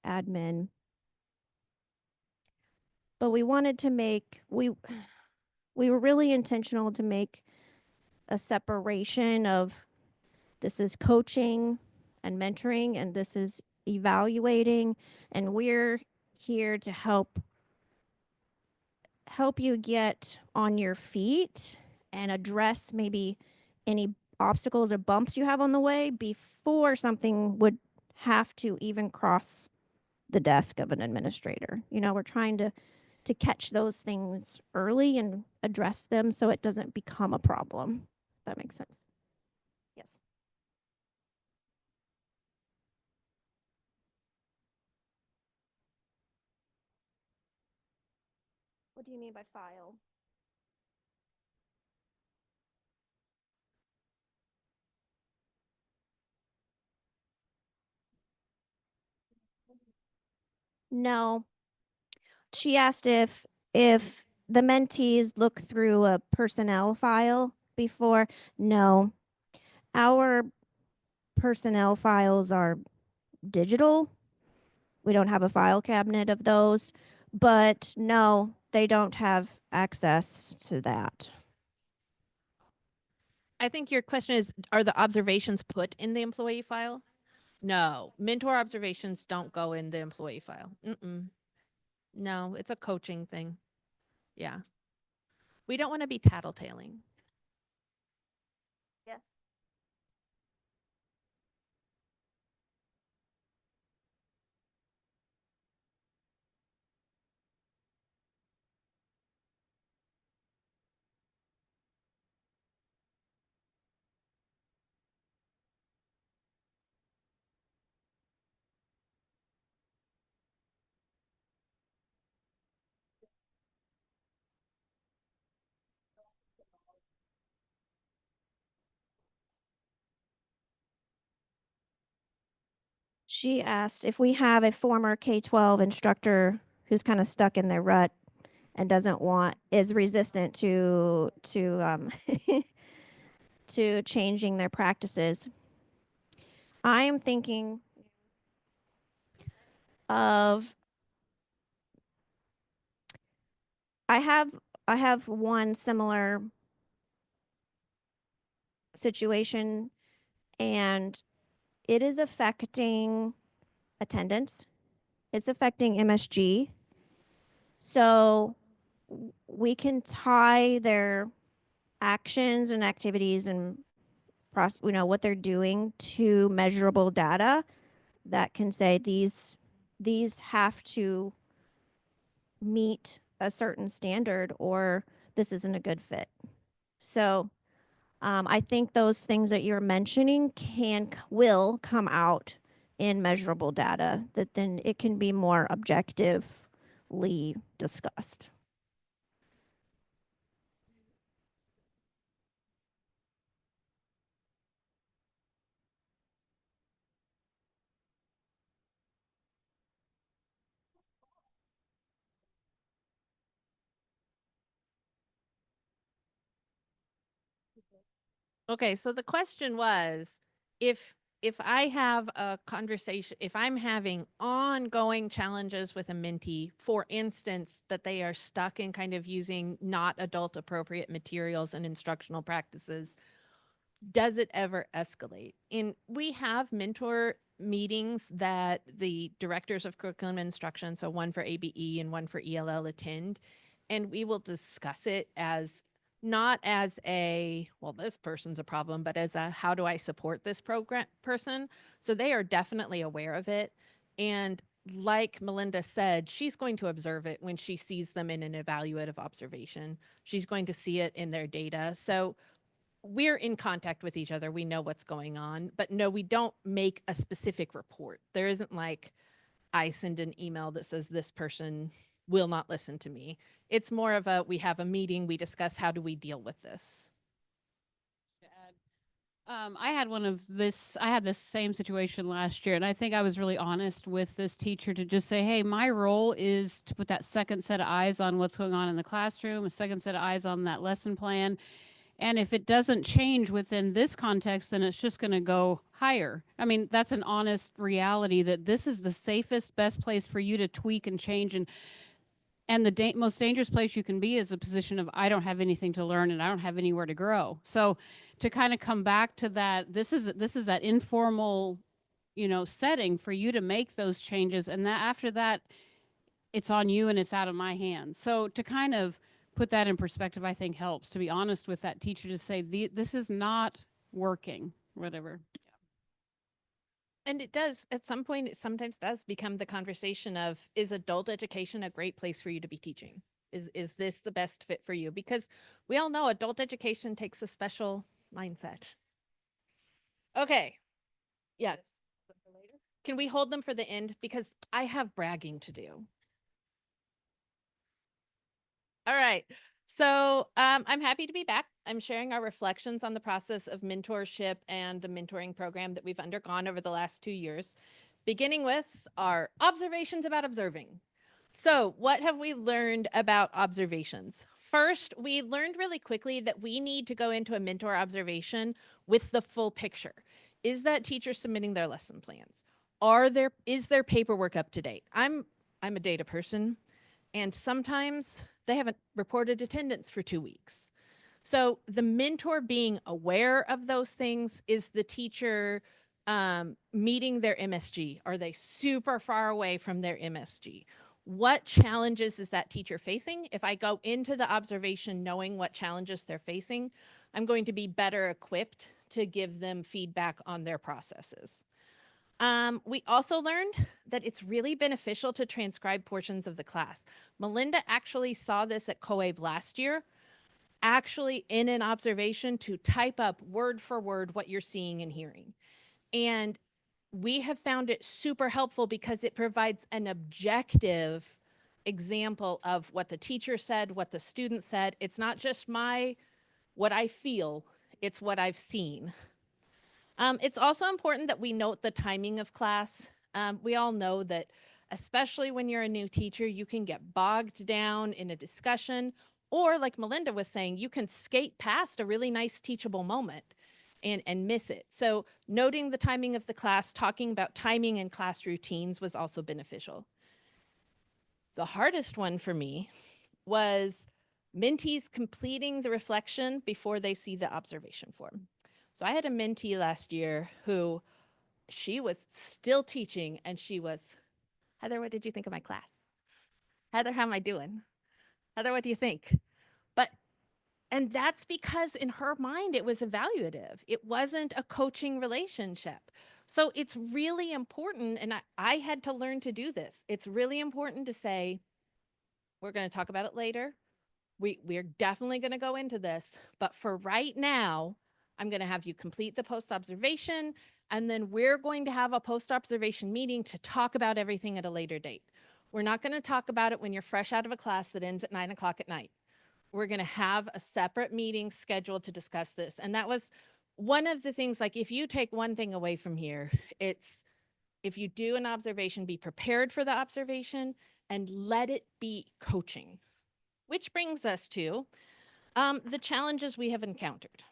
[SPEAKER 2] admin. But we wanted to we were really intentional to make a separation of this is coaching and mentoring and this is evaluating, and we're here to help you get on your feet and address maybe any obstacles or bumps you have on the way before something would have to even cross the desk of an administrator. You know, we're trying to catch those things early and address them so it doesn't become a problem. If that makes sense. Yes. What do you mean by file? No. She asked if the mentees look through a personnel file before. No. Our personnel files are digital. We don't have a file cabinet of those, but no, they don't have access to that.
[SPEAKER 1] I think your question is, are the observations put in the employee file? No, mentor observations don't go in the employee file. No, it's a coaching thing. Yeah. We don't want to be tattletaling.
[SPEAKER 2] Yes. She asked if we have a former K-12 instructor who's kind of stuck in their rut and is resistant to to changing their practices. I am thinking of I have one similar situation, and it is affecting attendance. It's affecting MSG. So we can tie their actions and activities and what they're doing to measurable data that can say these have to meet a certain standard or this isn't a good fit. So I think those things that you're mentioning will come out in measurable data that then it can be more objectively discussed.
[SPEAKER 1] Okay, so the question was, if I have a conversation, if I'm having ongoing challenges with a mentee, for instance, that they are stuck in kind of using not adult appropriate materials and instructional practices, does it ever escalate? And we have mentor meetings that the directors of curriculum and instruction, so one for ABE and one for ELL, attend, and we will discuss it as not as a, well, this person's a problem, but as a, how do I support this program person? So they are definitely aware of it. And like Melinda said, she's going to observe it when she sees them in an evaluative observation. She's going to see it in their data. So we're in contact with each other. We know what's going on, but no, we don't make a specific report. There isn't like, I send an email that says this person will not listen to me. It's more of a, we have a meeting, we discuss how do we deal with this.
[SPEAKER 3] I had this same situation last year, and I think I was really honest with this teacher to just say, hey, my role is to put that second set of eyes on what's going on in the classroom, a second set of eyes on that lesson plan. And if it doesn't change within this context, then it's just going to go higher. I mean, that's an honest reality that this is the safest, best place for you to tweak and change. And the most dangerous place you can be is a position of, I don't have anything to learn and I don't have anywhere to grow. So to kind of come back to that, this is that informal, setting for you to make those changes. And that after that, it's on you and it's out of my hands. So to kind of put that in perspective, I think helps, to be honest with that teacher, to say, this is not working, whatever.
[SPEAKER 1] And it does, at some point, it sometimes does become the conversation of, is adult education a great place for you to be teaching? Is this the best fit for you? Because we all know adult education takes a special mindset. Okay. Yeah. Can we hold them for the end? Because I have bragging to do. All right. So I'm happy to be back. I'm sharing our reflections on the process of mentorship and the mentoring program that we've undergone over the last 2 years, beginning with our observations about observing. So what have we learned about observations? First, we learned really quickly that we need to go into a mentor observation with the full picture. Is that teacher submitting their lesson plans? Is their paperwork up to date? I'm a data person, and sometimes they haven't reported attendance for 2 weeks. So the mentor being aware of those things, is the teacher meeting their MSG? Are they super far away from their MSG? What challenges is that teacher facing? If I go into the observation knowing what challenges they're facing, I'm going to be better equipped to give them feedback on their processes. We also learned that it's really beneficial to transcribe portions of the class. Melinda actually saw this at COAB last year, actually in an observation to type up word for word what you're seeing and hearing. And we have found it super helpful because it provides an objective example of what the teacher said, what the student said. It's not just what I feel, it's what I've seen. It's also important that we note the timing of class. We all know that, especially when you're a new teacher, you can get bogged down in a discussion, or like Melinda was saying, you can skate past a really nice teachable moment and miss it. So noting the timing of the class, talking about timing and class routines was also beneficial. The hardest one for me was mentees completing the reflection before they see the observation form. So I had a mentee last year who, she was still teaching and she was, Heather, what did you think of my class? Heather, how am I doing? Heather, what do you think? And that's because in her mind, it was evaluative. It wasn't a coaching relationship. So it's really important, and I had to learn to do this. It's really important to say, we're going to talk about it later. We're definitely going to go into this, but for right now, I'm going to have you complete the post-observation, and then we're going to have a post-observation meeting to talk about everything at a later date. We're not going to talk about it when you're fresh out of a class that ends at 9 o'clock at night. We're going to have a separate meeting scheduled to discuss this. And that was one of the things, like if you take one thing away from here, it's if you do an observation, be prepared for the observation and let it be coaching. Which brings us to the challenges we have encountered.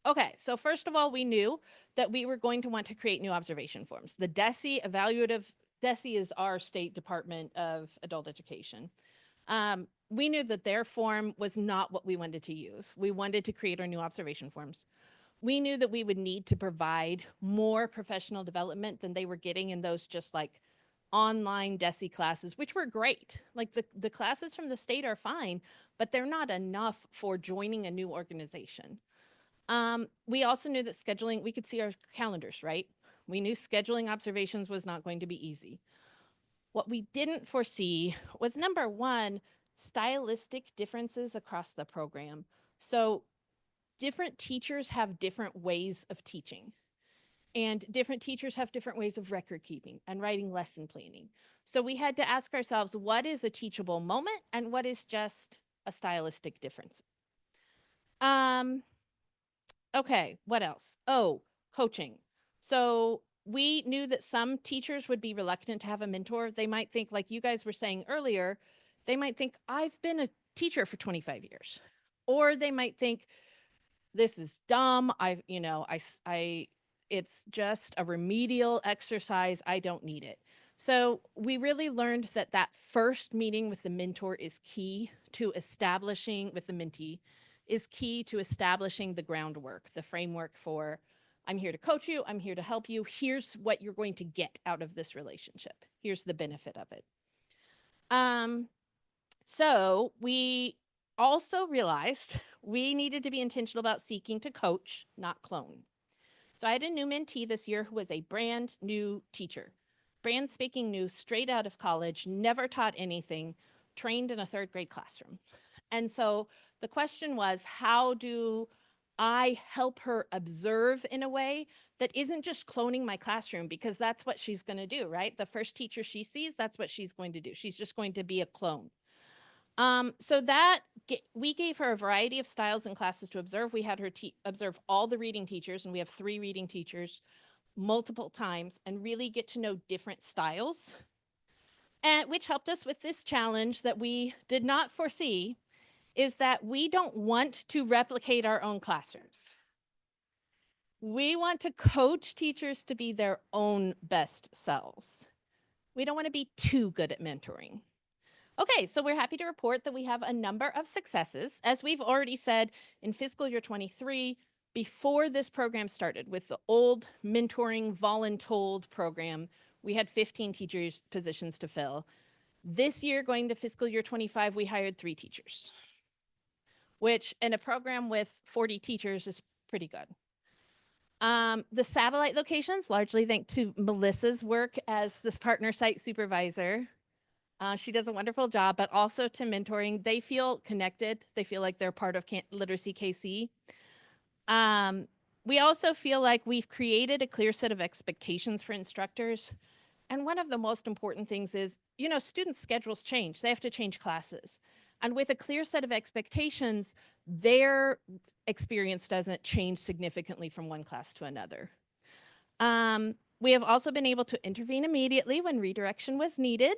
[SPEAKER 1] Okay, so first of all, we knew that we were going to want to create new observation forms. The DESE is our state Department of Adult Education. We knew that their form was not what we wanted to use. We wanted to create our new observation forms. We knew that we would need to provide more professional development than they were getting in those just like online DESE classes, which were great. Like the classes from the state are fine, but they're not enough for joining a new organization. We also knew that scheduling, we could see our calendars, right? We knew scheduling observations was not going to be easy. What we didn't foresee was, number one, stylistic differences across the program. So different teachers have different ways of teaching. And different teachers have different ways of record keeping and writing lesson planning. So we had to ask ourselves, what is a teachable moment and what is just a stylistic difference? Okay, what else? Oh, coaching. So we knew that some teachers would be reluctant to have a mentor. They might think, like you guys were saying earlier, they might think, I've been a teacher for 25 years. Or they might think, this is dumb. It's just a remedial exercise. I don't need it. So we really learned that that first meeting with the mentor is key to establishing, with the mentee, is key to establishing the groundwork, the framework for, I'm here to coach you. I'm here to help you. Here's what you're going to get out of this relationship. Here's the benefit of it. So we also realized we needed to be intentional about seeking to coach, not clone. So I had a new mentee this year who was a brand new teacher, brand spanking new, straight out of college, never taught anything, trained in a 3rd grade classroom. And so the question was, how do I help her observe in a way that isn't just cloning my classroom? Because that's what she's going to do, right? The first teacher she sees, that's what she's going to do. She's just going to be a clone. So we gave her a variety of styles and classes to observe. We had her observe all the reading teachers, and we have 3 reading teachers, multiple times, and really get to know different styles, and which helped us with this challenge that we did not foresee, is that we don't want to replicate our own classrooms. We want to coach teachers to be their own best selves. We don't want to be too good at mentoring. Okay, so we're happy to report that we have a number of successes. As we've already said, in fiscal year 23, before this program started with the old mentoring voluntold program, we had 15 teachers positions to fill. This year, going to fiscal year 25, we hired 3 teachers, which in a program with 40 teachers is pretty good. The satellite locations, largely thanks to Melissa's work as this partner site supervisor. She does a wonderful job, but also to mentoring. They feel connected. They feel like they're part of Literacy KC. We also feel like we've created a clear set of expectations for instructors. And one of the most important things is, students' schedules change. They have to change classes. And with a clear set of expectations, their experience doesn't change significantly from one class to another. We have also been able to intervene immediately when redirection was needed.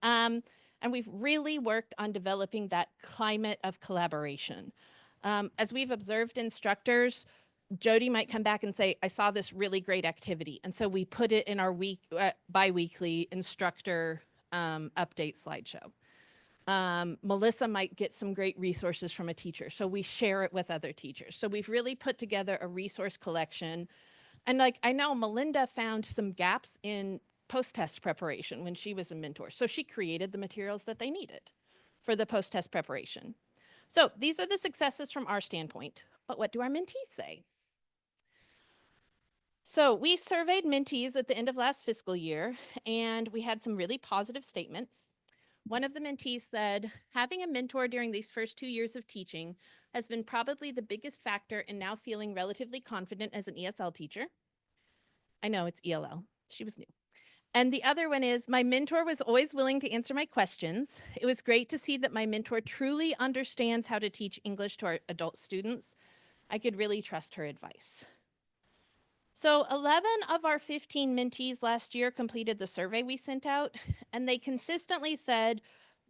[SPEAKER 1] And we've really worked on developing that climate of collaboration. As we've observed instructors, Jody might come back and say, I saw this really great activity. And so we put it in our bi-weekly instructor update slideshow. Melissa might get some great resources from a teacher, so we share it with other teachers. So we've really put together a resource collection. And I know Melinda found some gaps in post-test preparation when she was a mentor. So she created the materials that they needed for the post-test preparation. So these are the successes from our standpoint, but what do our mentees say? So we surveyed mentees at the end of last fiscal year, and we had some really positive statements. One of the mentees said, having a mentor during these first 2 years of teaching has been probably the biggest factor in now feeling relatively confident as an ESL teacher. I know it's ELL. She was new. And the other one is, my mentor was always willing to answer my questions. It was great to see that my mentor truly understands how to teach English to our adult students. I could really trust her advice. So 11 of our 15 mentees last year completed the survey we sent out, and they consistently said,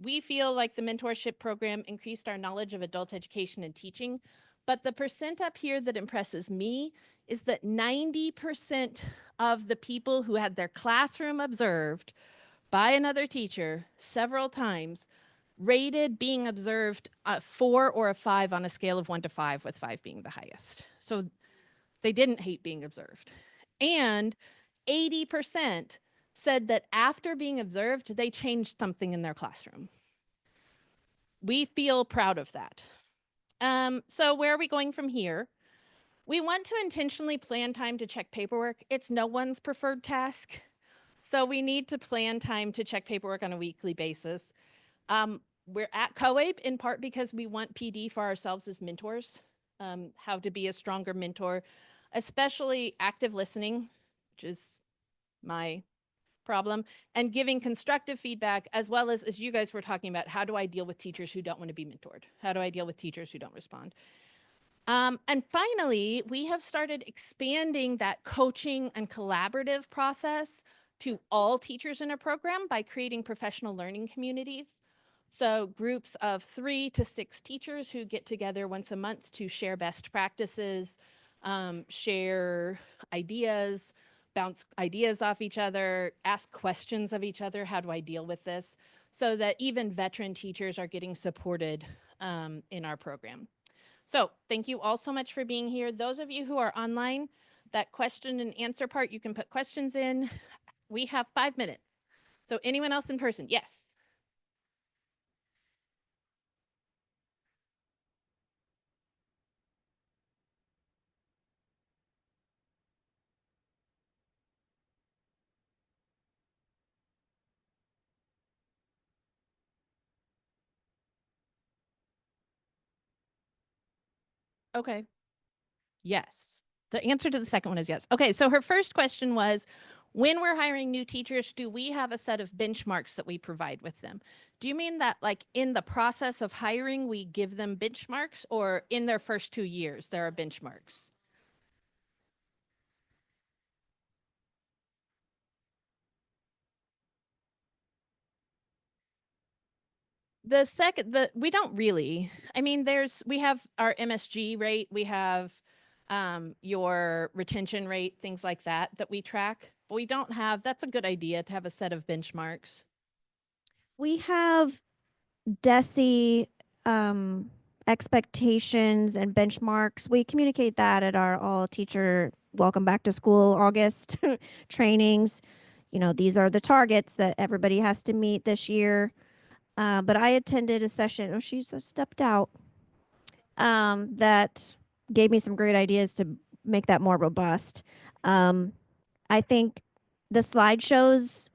[SPEAKER 1] we feel like the mentorship program increased our knowledge of adult education and teaching. But the percent up here that impresses me is that 90% of the people who had their classroom observed by another teacher several times rated being observed a 4 or a 5 on a scale of 1 to 5, with 5 being the highest. So they didn't hate being observed. And 80% said that after being observed, they changed something in their classroom. We feel proud of that. So where are we going from here? We want to intentionally plan time to check paperwork. It's no one's preferred task. So we need to plan time to check paperwork on a weekly basis. We're at COABE in part because we want PD for ourselves as mentors. how to be a stronger mentor, especially active listening, which is my problem, and giving constructive feedback, as well as you guys were talking about, how do I deal with teachers who don't want to be mentored? How do I deal with teachers who don't respond? And finally, we have started expanding that coaching and collaborative process to all teachers in a program by creating professional learning communities. So groups of 3 to 6 teachers who get together once a month to share best practices, share ideas, bounce ideas off each other, ask questions of each other. How do I deal with this? So that even veteran teachers are getting supported in our program. So thank you all so much for being here. Those of you who are online, that question and answer part, you can put questions in. We have 5 minutes. So anyone else in person? Yes. Okay. Yes. The answer to the second one is yes. Okay, so her first question was, when we're hiring new teachers, do we have a set of benchmarks that we provide with them? Do you mean that like in the process of hiring, we give them benchmarks, or in their first 2 years, there are benchmarks? We don't really. I mean, we have our MSG rate, we have your retention rate, things like that we track. But we don't have, that's a good idea to have a set of benchmarks.
[SPEAKER 2] We have DESI expectations and benchmarks. We communicate that at our all teacher welcome back to school August trainings. You know, these are the targets that everybody has to meet this year. But I attended a session, oh, she just stepped out, that gave me some great ideas to make that more robust. I think the slideshows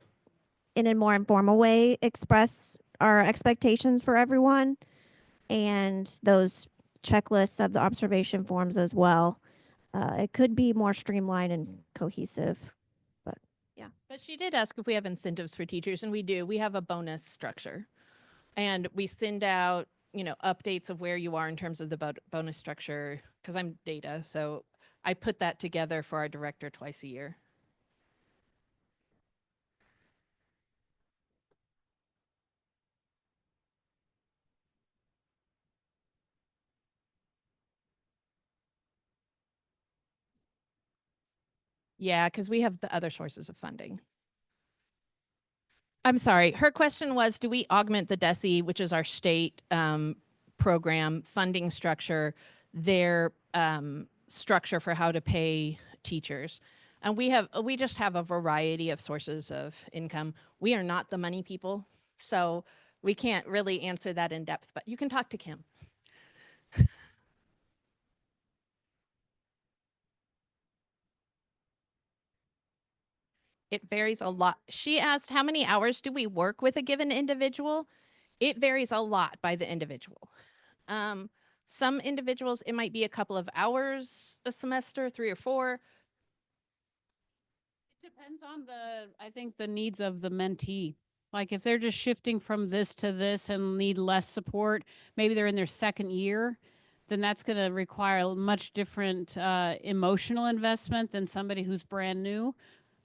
[SPEAKER 2] in a more informal way express our expectations for everyone, and those checklists of the observation forms as well. It could be more streamlined and cohesive, but yeah.
[SPEAKER 1] But she did ask if we have incentives for teachers, and we do. We have a bonus structure, and we send out, updates of where you are in terms of the bonus structure, because I'm data, so I put that together for our director twice a year. Yeah, because we have the other sources of funding. I'm sorry. Her question was, do we augment the DESI, which is our state program funding structure, their structure for how to pay teachers? And we just have a variety of sources of income. We are not the money people, so we can't really answer that in depth, but you can talk to Kim. It varies a lot. She asked, how many hours do we work with a given individual? It varies a lot by the individual. Some individuals, it might be a couple of hours a semester, 3 or 4.
[SPEAKER 3] It depends on I think the needs of the mentee. Like if they're just shifting from this to this and need less support, maybe they're in their second year, then that's going to require a much different emotional investment than somebody who's brand new,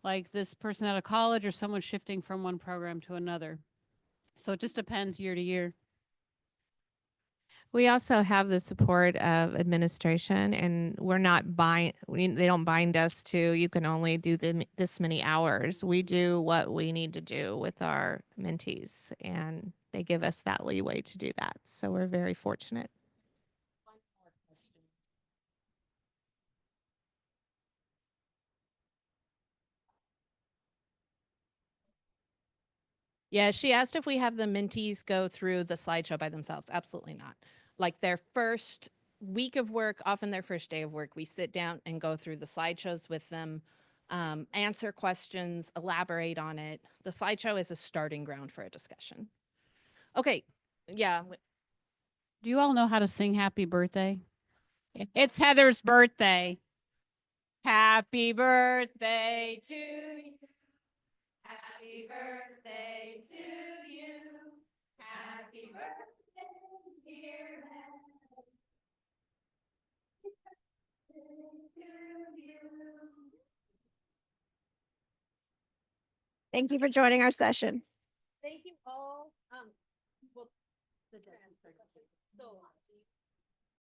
[SPEAKER 3] like this person out of college or someone shifting from one program to another. So it just depends year to year.
[SPEAKER 4] We also have the support of administration, and we're not they don't bind us to, you can only do this many hours. We do what we need to do with our mentees, and they give us that leeway to do that. So we're very fortunate.
[SPEAKER 1] Yeah, she asked if we have the mentees go through the slideshow by themselves. Absolutely not. Like their first week of work, often their first day of work, we sit down and go through the slideshows with them, answer questions, elaborate on it. The slideshow is a starting ground for a discussion. Okay, yeah.
[SPEAKER 3] Do you all know how to sing happy birthday? It's Heather's birthday. Happy birthday to you. Happy birthday to you. Happy birthday, dear Heather.
[SPEAKER 2] Thank you for joining our session.
[SPEAKER 1] Thank you all. Well, the